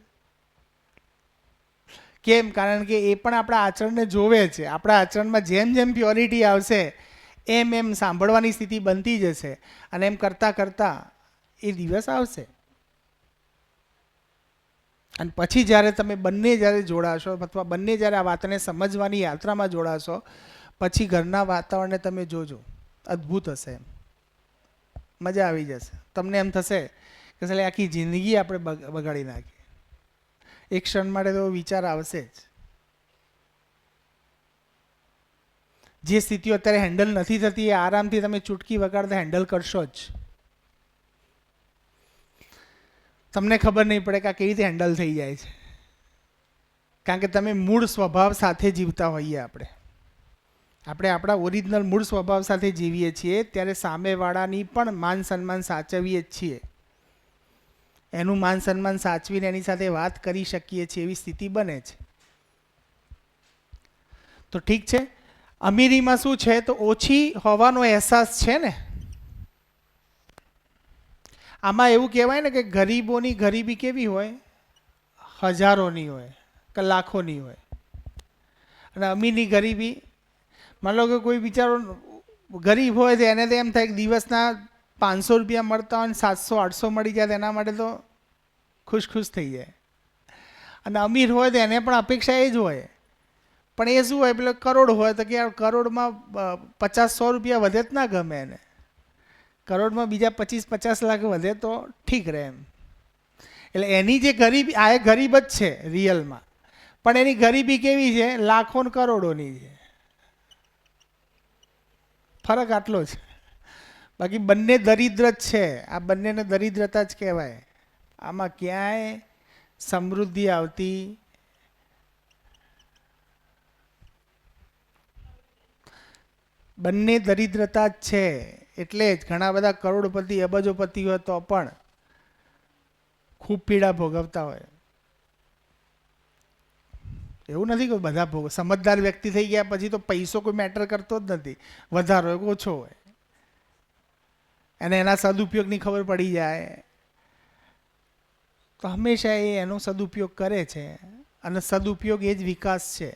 કેમ? કારણ કે એ પણ આપણા આચરણને જોવે છે. આપણા આચરણમાં જેમ જેમ પ્યોરિટી આવશે એમ એમ સાંભળવાની સ્થિતિ બનતી જશે અને એમ કરતાં કરતાં એ દિવસ આવશે. અને પછી જ્યારે તમે બંને જ્યારે જોડાશો અથવા બંને જ્યારે આ વાતને સમજવાની યાત્રામાં જોડાશો, પછી ઘરના વાતાવરણને તમે જોજો, અદ્ભુત હશે, મજા આવી જશે. તમને એમ થશે કે સાલે આખી જિંદગી આપણે બગાડી નાખી. એક ક્ષણ માટે તો વિચાર આવશે જ. જે સ્થિતિઓ અત્યારે હેન્ડલ નથી થતી એ આરામથી તમે ચૂટકી વગાડતા હેન્ડલ કરશો જ. તમને ખબર નહીં પડે કે આ કેવી રીતે હેન્ડલ થઈ જાય છે, કારણ કે તમે મૂળ સ્વભાવ સાથે જીવતા હોઈએ. આપણે આપણા ઓરિજિનલ મૂળ સ્વભાવ સાથે જીવીએ છીએ ત્યારે સામેવાળાની પણ માન સન્માન સાચવીએ જ છીએ. એનું માન સન્માન સાચવીને એની સાથે વાત કરી શકીએ છીએ એવી સ્થિતિ બને છે. તો ઠીક છે, અમીરીમાં શું છે તો ઓછી હોવાનો અહેસાસ છે ને. આમાં એવું કહેવાય ને કે ગરીબોની ગરીબી કેવી હોય, હજારોની હોય કે લાખોની હોય, અને અમીરની ગરીબી, માન લો કે કોઈ બિચારો ગરીબ હોય તો એને તો એમ થાય કે દિવસના 500 રૂપિયા મળતા હોય ને 700-800 મળી જાય તો એના માટે તો ખુશ થઈ જાય. અને અમીર હોય તો એને પણ અપેક્ષા એ જ હોય, પણ એ શું હોય, પેલો કરોડ હોય તો કે કરોડમાં 50-100 રૂપિયા વધે જ ના ગમે એને. કરોડમાં બીજા 25-50 લાખ વધે તો ઠીક રહે એમ. એટલે એની જે ગરીબી, આ એ ગરીબ જ છે રિયલમાં, પણ એની ગરીબી કેવી છે, લાખો ને કરોડોની છે. ફરક આટલો છે. બાકી બંને દરિદ્ર જ છે. આ બંનેને દરિદ્રતા જ કહેવાય. આમાં ક્યાંય સમૃદ્ધિ આવતી બંને દરિદ્રતા જ છે. એટલે જ ઘણા બધા કરોડપતિ અબજોપતિ હોય તો પણ ખૂબ પીડા ભોગવતા હોય. એવું નથી કે બધા સમજદાર વ્યક્તિ થઈ ગયા પછી તો પૈસો કોઈ મેટર કરતો જ નથી, વધારો હોય કે ઓછો હોય, અને એના સદુપયોગની ખબર પડી જાય તો હંમેશા એ એનો સદુપયોગ કરે છે. અને સદુપયોગ એ જ વિકાસ છે.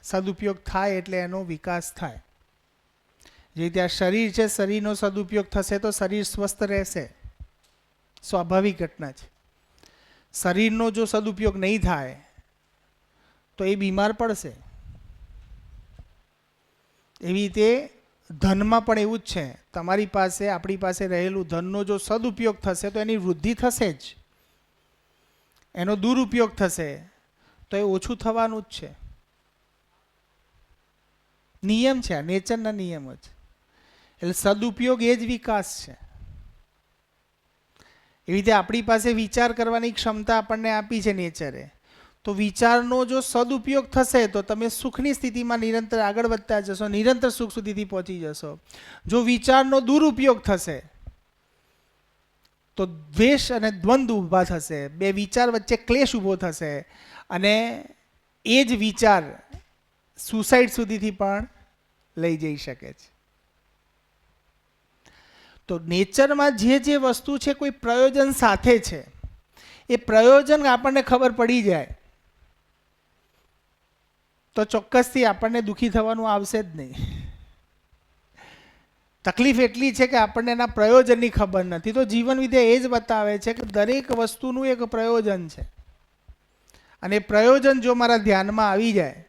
સદુપયોગ થાય એટલે એનો વિકાસ થાય. જે રીતે આ શરીર છે, શરીરનો સદુપયોગ થશે તો શરીર સ્વસ્થ રહેશે, સ્વાભાવિક ઘટના છે. શરીરનો જો સદુપયોગ નહીં થાય તો એ બીમાર પડશે. એવી રીતે ધનમાં પણ એવું જ છે. તમારી પાસે, આપણી પાસે રહેલું ધનનો જો સદુપયોગ થશે તો એની વૃદ્ધિ થશે જ, એનો દુરુપયોગ થશે તો એ ઓછું થવાનું જ છે. નિયમ છે, આ નેચરના નિયમ જ. એટલે સદુપયોગ એ જ વિકાસ છે. એવી રીતે આપણી પાસે વિચાર કરવાની ક્ષમતા આપણને આપી છે નેચરે, તો વિચારનો જો સદુપયોગ થશે તો તમે સુખની સ્થિતિમાં નિરંતર આગળ વધતા જશો, નિરંતર સુખ સુધીથી પહોંચી જશો. જો વિચારનો દુરુપયોગ થશે તો દ્વેષ અને દ્વંદ્વ ઊભા થશે, બે વિચાર વચ્ચે ક્લેશ ઊભો થશે, અને એ જ વિચાર સુસાઇડ સુધીથી પણ લઈ જઈ શકે છે. તો નેચરમાં જે વસ્તુ છે કોઈ પ્રયોજન સાથે છે, એ પ્રયોજન આપણને ખબર પડી જાય તો ચોક્કસથી આપણને દુઃખી થવાનું આવશે જ નહીં. તકલીફ એટલી છે કે આપણને એના પ્રયોજનની ખબર નથી. તો જીવન વિદ્યા એ જ બતાવે છે કે દરેક વસ્તુનું એક પ્રયોજન છે, અને પ્રયોજન જો મારા ધ્યાનમાં આવી જાય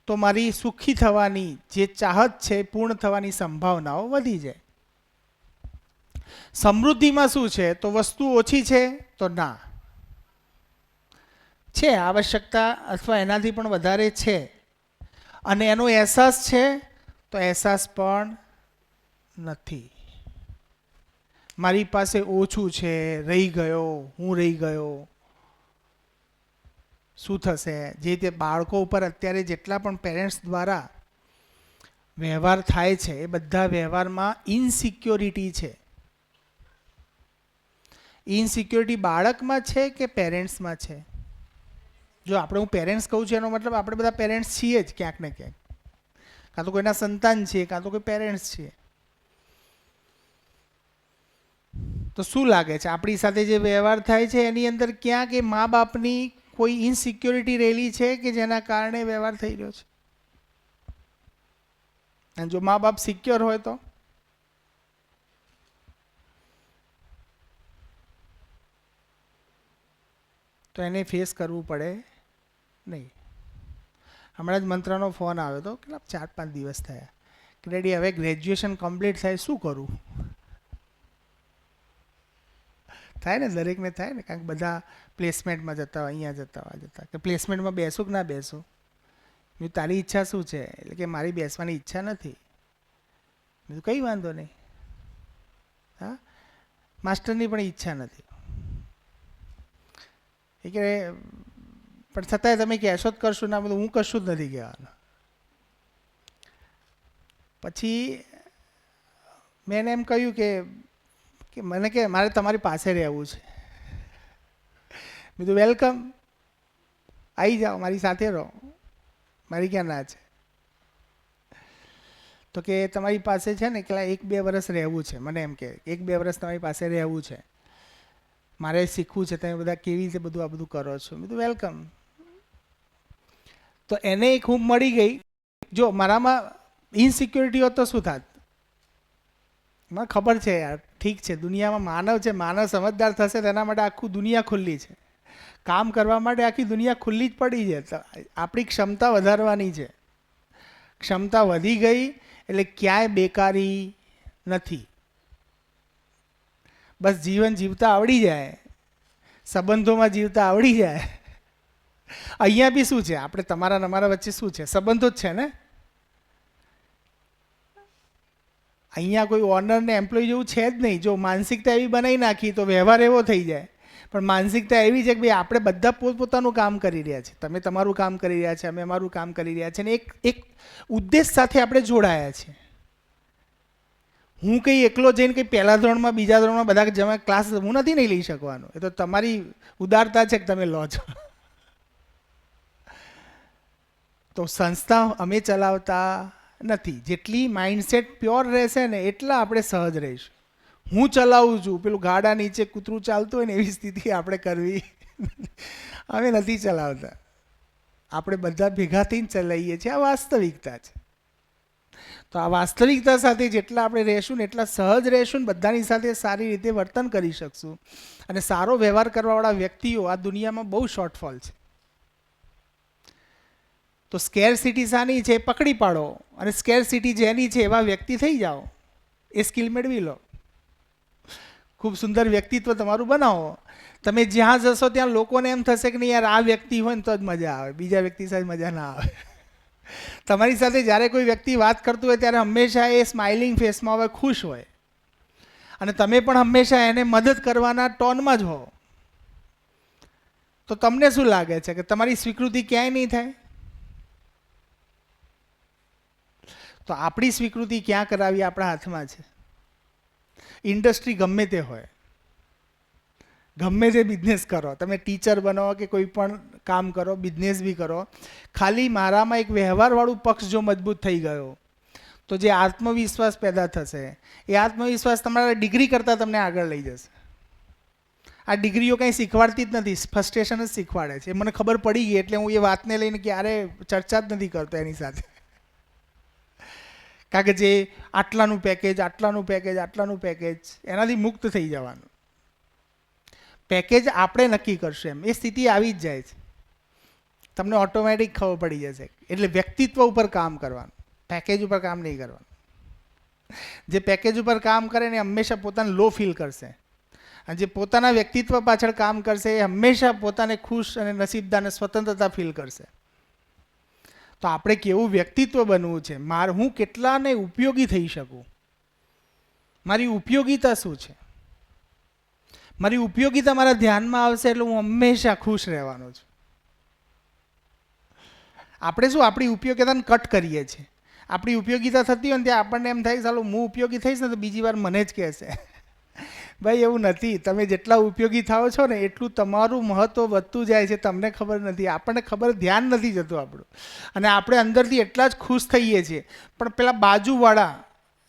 તો મારી સુખી થવાની જે ચાહત છે પૂર્ણ થવાની સંભાવનાઓ વધી જાય. સમૃદ્ધિમાં શું છે તો વસ્તુ ઓછી છે તો ના, છે આવશ્યકતા અથવા એનાથી પણ વધારે છે, અને એનો અહેસાસ છે તો અહેસાસ પણ નથી. મારી પાસે ઓછું છે, રહી ગયો, હું રહી ગયો, શું થશે. જે તે બાળકો ઉપર અત્યારે જેટલા પણ પેરેન્ટ્સ દ્વારા વ્યવહાર થાય છે એ બધા વ્યવહારમાં ઇનસિક્યોરિટી છે. ઇનસિક્યોરિટી બાળકમાં છે કે પેરેન્ટ્સમાં છે? જો આપણે, હું પેરેન્ટ્સ કહું છું એનો મતલબ આપણે બધા પેરેન્ટ્સ છીએ જ ક્યાંક ને ક્યાંક, કાં તો કોઈના સંતાન છીએ, કાં તો કોઈ પેરેન્ટ્સ છીએ. તો શું લાગે છે આપણી સાથે જે વ્યવહાર થાય છે એની અંદર ક્યાંક એ મા બાપની કોઈ ઇનસિક્યોરિટી રહેલી છે કે જેના કારણે વ્યવહાર થઈ રહ્યો છે? અને જો મા બાપ સિક્યોર હોય તો એને ફેસ કરવું પડે નહીં. હમણાં જ મંત્રનો ફોન આવ્યો હતો, કેટલા 4-5 દિવસ થયા, રેડી હવે ગ્રેજ્યુએશન કમ્પ્લીટ થાય શું કરું? થાય ને, દરેકને થાય ને, કારણ કે બધા પ્લેસમેન્ટમાં જતા હોય, અહીંયા જતા હોય જતા કે પ્લેસમેન્ટમાં બેસું કે ના બેસું. મેં તારી ઈચ્છા શું છે? એટલે કે મારી બેસવાની ઈચ્છા નથી. મેં કંઈ વાંધો નહીં. હા, માસ્ટરની પણ ઈચ્છા નથી. એ કે પણ છતાંય તમે કહેશો જ કરશું ના, બધું હું કશું જ નથી કહેવાનું. પછી મેં એને એમ કહ્યું કે મને કે મારે તમારી પાસે રહેવું છે. મેં કીધું વેલકમ, આવી જાઓ, મારી સાથે રહો, મારી ક્યાં ના છે. તો કે તમારી પાસે છે ને કેટલા 1-2 વર્ષ રહેવું છે. મને એમ કે 1-2 વર્ષ તમારી પાસે રહેવું છે, મારે શીખવું છે, તમે બધા કેવી રીતે બધું આ બધું કરો છો. મેં કીધું વેલકમ. તો એને એક ઊંઘ મળી ગઈ. જો મારામાં ઇનસિક્યોરિટી હોત તો શું થાત? મને ખબર છે યાર, ઠીક છે, દુનિયામાં માનવ છે, માનવ સમજદાર થશે તેના માટે આખું દુનિયા ખુલ્લી છે. કામ કરવા માટે આખી દુનિયા ખુલ્લી જ પડી છે. તો આપણી ક્ષમતા વધારવાની છે. ક્ષમતા વધી ગઈ એટલે ક્યાંય બેકારી નથી. બસ જીવન જીવતા આવડી જાય, સંબંધોમાં જીવતા આવડી જાય. અહીંયા બી શું છે, આપણે તમારા અમારા વચ્ચે શું છે? સંબંધો જ છે ને. અહીંયા કોઈ ઓનર ને એમ્પ્લોય જેવું છે જ નહીં. જો માનસિકતા એવી બનાવી નાખી તો વ્યવહાર એવો થઈ જાય. પણ માનસિકતા એવી છે કે ભાઈ આપણે બધા પોતપોતાનું કામ કરી રહ્યા છે. તમે તમારું કામ કરી રહ્યા છે, અમે અમારું કામ કરી રહ્યા છે, અને એક ઉદ્દેશ સાથે આપણે જોડાયા છે. હું કંઈ એકલો જઈને કંઈ પહેલા ધોરણમાં બીજા ધોરણમાં બધા જમા ક્લાસ હું નથી નહીં લઈ શકવાનો. એ તો તમારી ઉદારતા છે કે તમે લો છો. તો સંસ્થા અમે ચલાવતા નથી. જેટલી માઇન્ડસેટ પ્યોર રહેશે ને એટલા આપણે સહજ રહીશું. હું ચલાવું છું, પેલું ગાડા નીચે કૂતરું ચાલતું હોય ને એવી સ્થિતિ આપણે કરવી. અમે નથી ચલાવતા, આપણે બધા ભેગા થઈને ચલાવીએ છીએ. આ વાસ્તવિકતા છે. તો આ વાસ્તવિકતા સાથે જેટલા આપણે રહેશું ને એટલા સહજ રહેશું ને બધાની સાથે સારી રીતે વર્તન કરી શકશું. અને સારો વ્યવહાર કરવાવાળા વ્યક્તિઓ આ દુનિયામાં બહુ શોર્ટફોલ છે. તો સ્કેરસિટી શાની છે પકડી પાડો, અને સ્કેરસિટી જેની છે એવા વ્યક્તિ થઈ જાઓ. એ સ્કિલ મેળવી લો, ખૂબ સુંદર વ્યક્તિત્વ તમારું બનાવો. તમે જ્યાં જશો ત્યાં લોકોને એમ થશે કે નહીં યાર આ વ્યક્તિ હોય ને તો જ મજા આવે, બીજા વ્યક્તિ સાથે મજા ના આવે. તમારી સાથે જ્યારે કોઈ વ્યક્તિ વાત કરતું હોય ત્યારે હંમેશા એ સ્માઇલિંગ ફેસમાં હોય, ખુશ હોય, અને તમે પણ હંમેશા એને મદદ કરવાના ટોનમાં જ હો. તો તમને શું લાગે છે કે તમારી સ્વીકૃતિ ક્યાંય નહીં થાય? તો આપણી સ્વીકૃતિ ક્યાં કરાવી આપણા હાથમાં છે. ઇન્ડસ્ટ્રી ગમે તે હોય, ગમે તે બિઝનેસ કરો, તમે ટીચર બનો કે કોઈ પણ કામ કરો, બિઝનેસ બી કરો, ખાલી મારામાં એક વ્યવહારવાળું પક્ષ જો મજબૂત થઈ ગયો તો જે આત્મવિશ્વાસ પેદા થશે એ આત્મવિશ્વાસ તમારા ડિગ્રી કરતાં તમને આગળ લઈ જશે. આ ડિગ્રીઓ કંઈ શીખવાડતી જ નથી, ફ્રસ્ટ્રેશન જ શીખવાડે છે. મને ખબર પડી ગઈ એટલે હું એ વાતને લઈને ક્યારે ચર્ચા જ નથી કરતો એની સાથે. કારણ કે જે આટલાનું પેકેજ, આટલાનું પેકેજ, આટલાનું પેકેજ, એનાથી મુક્ત થઈ જવાનું. પેકેજ આપણે નક્કી કરશું એમ એ સ્થિતિ આવી જ જાય છે. તમને ઓટોમેટિક ખબર પડી જશે. એટલે વ્યક્તિત્વ ઉપર કામ કરવાનું, પેકેજ ઉપર કામ નહીં કરવાનું. જે પેકેજ ઉપર કામ કરે ને હંમેશા પોતાને લો ફીલ કરશે, અને જે પોતાના વ્યક્તિત્વ પાછળ કામ કરશે એ હંમેશા પોતાને ખુશ અને નસીબદાર અને સ્વતંત્રતા ફીલ કરશે. તો આપણે કેવું વ્યક્તિત્વ બનવું છે, હું કેટલાને ઉપયોગી થઈ શકું, મારી ઉપયોગિતા શું છે, મારી ઉપયોગિતા મારા ધ્યાનમાં આવશે એટલે હું હંમેશા ખુશ રહેવાનો છું. આપણે શું આપણી ઉપયોગિતાને કટ કરીએ છીએ. આપણી ઉપયોગિતા થતી હોય ને ત્યાં આપણને એમ થાય ચાલો હું ઉપયોગી થઈશ ને તો બીજી વાર મને જ કહેશે. ભાઈ એવું નથી. તમે જેટલા ઉપયોગી થાઓ છો ને એટલું તમારું મહત્ત્વ વધતું જાય છે, તમને ખબર નથી, આપણને ખબર, ધ્યાન નથી જતું આપણું. અને આપણે અંદરથી એટલા જ ખુશ થઈએ છીએ. પણ પેલા બાજુવાળા,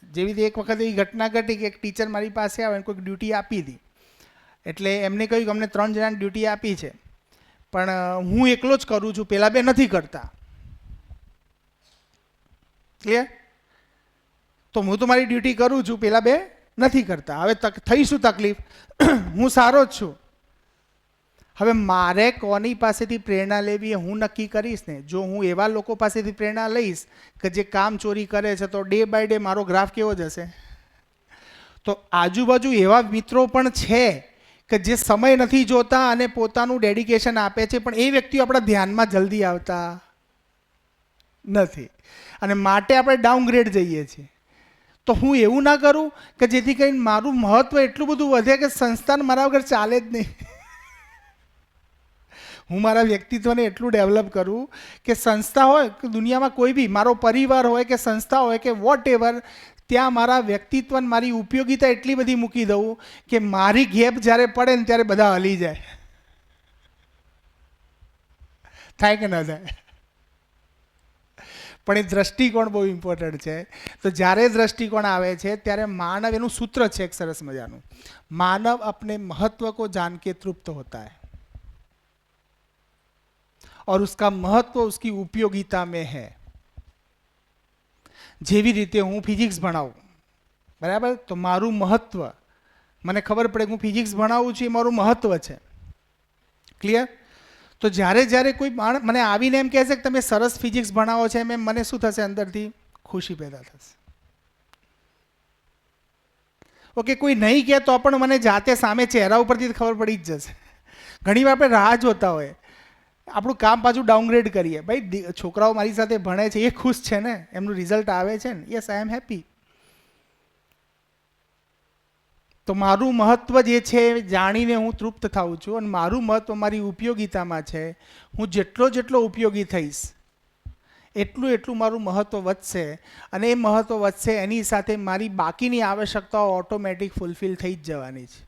જેવી રીતે એક વખત એવી ઘટના ઘટી કે એક ટીચર મારી પાસે આવે, કોઈક ડ્યુટી આપી હતી. એટલે એમને કહ્યું કે અમને 3 જણાની ડ્યુટી આપી છે, પણ હું એકલો જ કરું છું, પેલા 2 નથી કરતા. ક્લિયર? તો હું તો મારી ડ્યુટી કરું છું, પેલા 2 નથી કરતા. હવે થઈ શું તકલીફ? હું સારો જ છું. હવે મારે કોની પાસેથી પ્રેરણા લેવી એ હું નક્કી કરીશ ને. જો હું એવા લોકો પાસેથી પ્રેરણા લઈશ કે જે કામ ચોરી કરે છે, તો ડે બાય ડે મારો ગ્રાફ કેવો જશે? તો આજુબાજુ એવા મિત્રો પણ છે કે જે સમય નથી જોતા અને પોતાનું ડેડિકેશન આપે છે, પણ એ વ્યક્તિઓ આપણા ધ્યાનમાં જલ્દી આવતા નથી અને માટે આપણે ડાઉનગ્રેડ જઈએ છીએ. તો હું એવું ના કરું કે જેથી કરીને મારું મહત્વ એટલું બધું વધે કે સંસ્થાન મારા વગર ચાલે જ નહીં. હું મારા વ્યક્તિત્વને એટલું ડેવલપ કરું કે સંસ્થા હોય કે દુનિયામાં કોઈ બી, મારો પરિવાર હોય કે સંસ્થા હોય કે વોટ એવર, ત્યાં મારા વ્યક્તિત્વ, મારી ઉપયોગિતા એટલી બધી મૂકી દઉં કે મારી ગેપ જ્યારે પડે ને ત્યારે બધા હલી જાય. થાય કે ન થાય? પણ એ દ્રષ્ટિકોણ બહુ ઇમ્પોર્ટન્ટ છે. તો જ્યારે દ્રષ્ટિકોણ આવે છે ત્યારે માનવ, એનું સૂત્ર છે એક સરસ મજાનું, માનવ अपने महत्व को जान के तृप्त होता है और उसका महत्व उसकी उपयोगिता में है. જેવી રીતે હું ફિઝિક્સ ભણાવું, બરાબર, તો મારું મહત્વ, મને ખબર પડે કે હું ફિઝિક્સ ભણાવું છું, એ મારું મહત્વ છે. ક્લિયર? તો જ્યારે જ્યારે કોઈ માણસ મને આવીને એમ કહે છે કે તમે સરસ ફિઝિક્સ ભણાવો છો, એમ મને શું થશે? અંદરથી ખુશી પેદા થશે. ઓકે, કોઈ નહીં કહે તો પણ મને જાતે સામે ચહેરા ઉપરથી ખબર પડી જ જશે. ઘણીવાર આપણે રાહ જોતા હોય, આપણું કામ પાછું ડાઉનગ્રેડ કરીએ. ભાઈ છોકરાઓ મારી સાથે ભણે છે, એ ખુશ છે ને, એમનું રિઝલ્ટ આવે છે ને, યસ આઈ એમ હેપી. તો મારું મહત્વ જે છે જાણીને હું તૃપ્ત થાઉં છું, અને મારું મહત્વ મારી ઉપયોગિતામાં છે. હું જેટલો ઉપયોગી થઈશ એટલું એટલું મારું મહત્વ વધશે, અને એ મહત્વ વધશે એની સાથે મારી બાકીની આવશ્યકતાઓ ઓટોમેટિક ફૂલફિલ થઈ જ જવાની છે.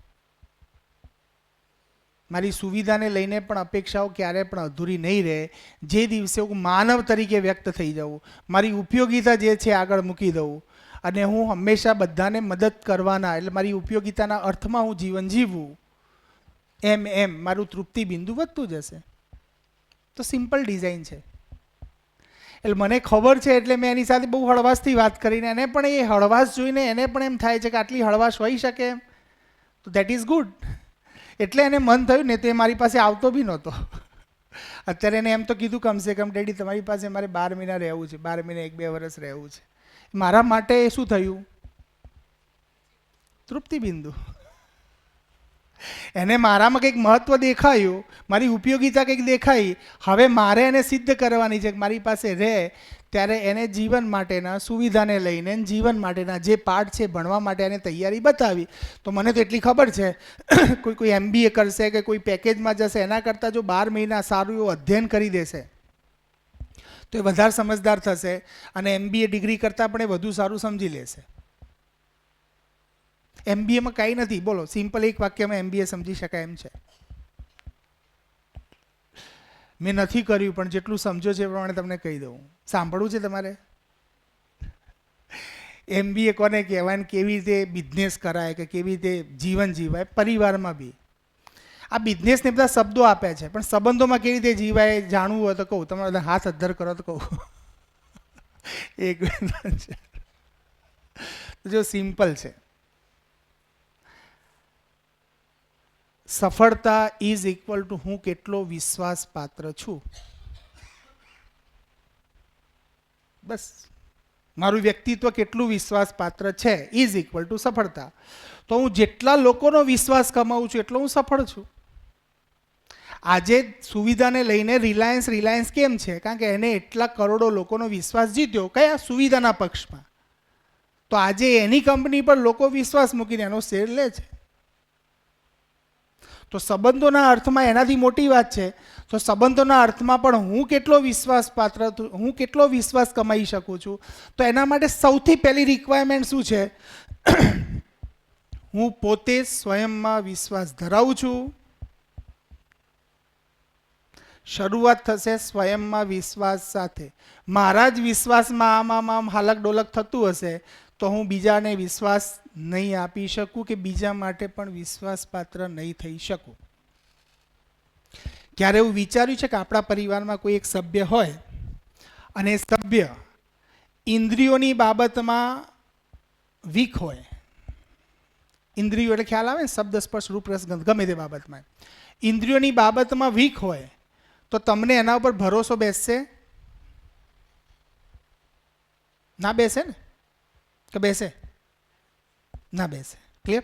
મારી સુવિધાને લઈને પણ અપેક્ષાઓ ક્યારેય પણ અધૂરી નહીં રહે. જે દિવસે હું માનવ તરીકે વ્યક્ત થઈ જાઉં, મારી ઉપયોગિતા જે છે આગળ મૂકી દઉં, અને હું હંમેશા બધાને મદદ કરવાના, એટલે મારી ઉપયોગિતાના અર્થમાં હું જીવન જીવવું, એમ મારું તૃપ્તિ બિંદુ વધતું જશે. તો સિમ્પલ ડિઝાઇન છે. એટલે મને ખબર છે, એટલે મેં એની સાથે બહુ હળવાશથી વાત કરીને, એને પણ એ હળવાશ જોઈને એને પણ એમ થાય છે કે આટલી હળવાશ હોઈ શકે એમ, તો દેટ ઇઝ ગુડ. એટલે એને મન થયું ને, તે મારી પાસે આવતો બી નહોતો. અત્યારે એને એમ તો કીધું કમસે કમ, ડેડી તમારી પાસે મારે 12 મહિના રહેવું છે, 12 મહિના 1-2 વર્ષ રહેવું છે. મારા માટે શું થયું? તૃપ્તિ બિંદુ. એને મારામાં કંઈક મહત્વ દેખાયું, મારી ઉપયોગિતા કંઈક દેખાઈ. હવે મારે એને સિદ્ધ કરવાની છે કે મારી પાસે રહે ત્યારે એને જીવન માટેના સુવિધાને લઈને જીવન માટેના જે પાઠ છે ભણવા માટે એને તૈયારી બતાવી. તો મને તો એટલી ખબર છે, કોઈ MBA કરશે કે કોઈ પેકેજમાં જશે, એના કરતાં જો 12 મહિના સારું એવું અધ્યયન કરી દેશે તો એ વધારે સમજદાર થશે, અને MBA ડિગ્રી કરતાં પણ એ વધુ સારું સમજી લેશે. MBAમાં કાંઈ નથી, બોલો, સિમ્પલ એક વાક્યમાં MBA સમજી શકાય એમ છે. મેં નથી કર્યું, પણ જેટલું સમજો છે એ પ્રમાણે તમને કહી દઉં. સાંભળવું છે તમારે? MBA કોને કહેવાય ને કેવી રીતે બિઝનેસ કરાય કે કેવી રીતે જીવન જીવાય, પરિવારમાં બી આ બિઝનેસને બધા શબ્દો આપ્યા છે, પણ સંબંધોમાં કેવી રીતે જીવાય જાણવું હોય તો કહું. તમારે બધા હાથ અદ્ધર કરો તો કહું. એક છે જો સિમ્પલ છે. સફળતા ઇઝ ઇક્વલ ટુ હું કેટલો વિશ્વાસ પાત્ર છું. બસ, મારું વ્યક્તિત્વ કેટલું વિશ્વાસ પાત્ર છે ઇઝ ઇક્વલ ટુ સફળતા. તો હું જેટલા લોકોનો વિશ્વાસ કમાવું છું એટલો હું સફળ છું. આજે સુવિધાને લઈને રિલાયન્સ કેમ છે? કારણ કે એને એટલા કરોડો લોકોનો વિશ્વાસ જીત્યો, કયા? સુવિધાના પક્ષમાં. તો આજે એની કંપની પર લોકો વિશ્વાસ મૂકીને એનો શેર લે છે. તો સંબંધોના અર્થમાં એનાથી મોટી વાત છે. તો સંબંધોના અર્થમાં પણ હું કેટલો વિશ્વાસ પાત્ર, હું કેટલો વિશ્વાસ કમાઈ શકું છું. તો એના માટે સૌથી પહેલી રિક્વાયરમેન્ટ શું છે? હું પોતે સ્વયંમાં વિશ્વાસ ધરાવું છું. શરૂઆત થશે સ્વયંમાં વિશ્વાસ સાથે. મારા જ વિશ્વાસમાં આમ હાલક ડોલક થતું હશે તો હું બીજાને વિશ્વાસ નહીં આપી શકું કે બીજા માટે પણ વિશ્વાસ પાત્ર નહીં થઈ શકું. ક્યારે એવું વિચાર્યું છે કે આપણા પરિવારમાં કોઈ એક સભ્ય હોય અને સભ્ય ઇન્દ્રિયોની બાબતમાં વીક હોય, ઇન્દ્રિયો એટલે ખ્યાલ આવે ને, શબ્દ સ્પર્શ રૂપ રસ ગંધ ગમે તે બાબતમાં. ઇન્દ્રિયોની બાબતમાં વીક હોય તો તમને એના ઉપર ભરોસો બેસશે? ના બેસે ને, કે બેસે? ના બેસે. ક્લિયર?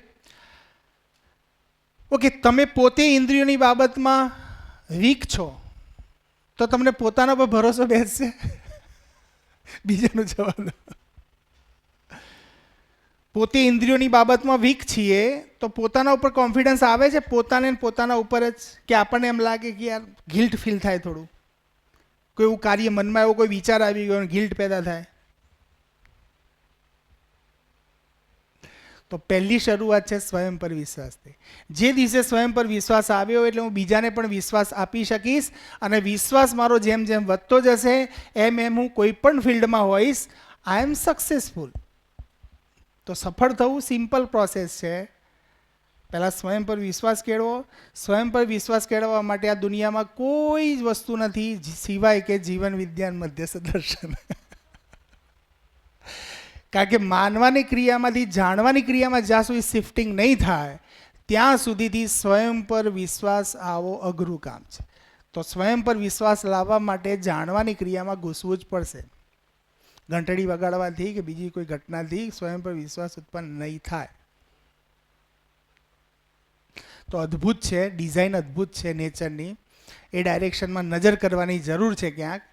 ઓકે, તમે પોતે ઇન્દ્રિયોની બાબતમાં વીક છો તો તમને પોતાના પર ભરોસો બેસશે? બીજાનું જવાબ. પોતે ઇન્દ્રિયોની બાબતમાં વીક છીએ તો પોતાના ઉપર કોન્ફિડન્સ આવે છે? પોતાને પોતાના ઉપર જ, કે આપણને એમ લાગે કે યાર ગિલ્ટ ફીલ થાય, થોડું કોઈ એવું કાર્ય મનમાં એવો કોઈ વિચાર આવી ગયો ગિલ્ટ પેદા થાય? તો પહેલી શરૂઆત છે સ્વયં પર વિશ્વાસથી. જે દિવસે સ્વયં પર વિશ્વાસ આવ્યો એટલે હું બીજાને પણ વિશ્વાસ આપી શકીશ, અને વિશ્વાસ મારો જેમ જેમ વધતો જશે એમ એમ હું કોઈ પણ ફિલ્ડમાં હોઈશ, આઈ એમ સક્સેસફુલ. તો સફળ થવું સિમ્પલ પ્રોસેસ છે. પહેલાં સ્વયં પર વિશ્વાસ કેળવો. સ્વયં પર વિશ્વાસ કેળવવા માટે આ દુનિયામાં કોઈ જ વસ્તુ નથી સિવાય કે જીવન વિજ્ઞાન મધ્યસ્થ દર્શન. કારણ કે માનવાની ક્રિયામાંથી જાણવાની ક્રિયામાં જ્યાં સુધી શિફ્ટિંગ નહીં થાય ત્યાં સુધીથી સ્વયં પર વિશ્વાસ આવો અઘરું કામ છે. તો સ્વયં પર વિશ્વાસ લાવવા માટે જાણવાની ક્રિયામાં ઘૂસવું જ પડશે. ઘંટડી વગાડવાથી કે બીજી કોઈ ઘટનાથી સ્વયં પર વિશ્વાસ ઉત્પન્ન નહીં થાય. તો અદ્ભુત છે, ડિઝાઇન અદ્ભુત છે નેચરની. એ ડાયરેક્શનમાં નજર કરવાની જરૂર છે ક્યાંક.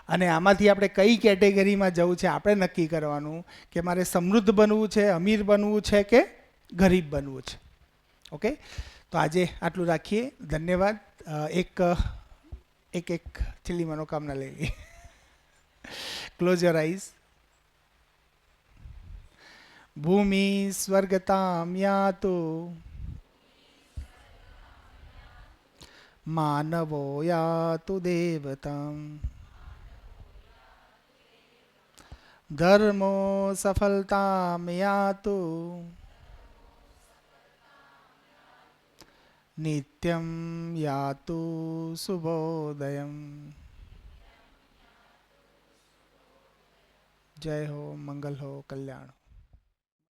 અને આમાંથી આપણે કઈ કેટેગરીમાં જવું છે આપણે નક્કી કરવાનું, કે મારે સમૃદ્ધ બનવું છે, અમીર બનવું છે કે ગરીબ બનવું છે. ઓકે, તો આજે આટલું રાખીએ. ધન્યવાદ. એક છેલ્લી મનોકામના લઈ લઈએ. Close your eyes. ભૂમિ સ્વર્ગતામ યાતો માનવો યાતુ દેવતામ ધર્મો સફલતામ યાતુ નિત્યમ યાતુ શુભોદયમ. જય હો, મંગલ હો, કલ્યાણ.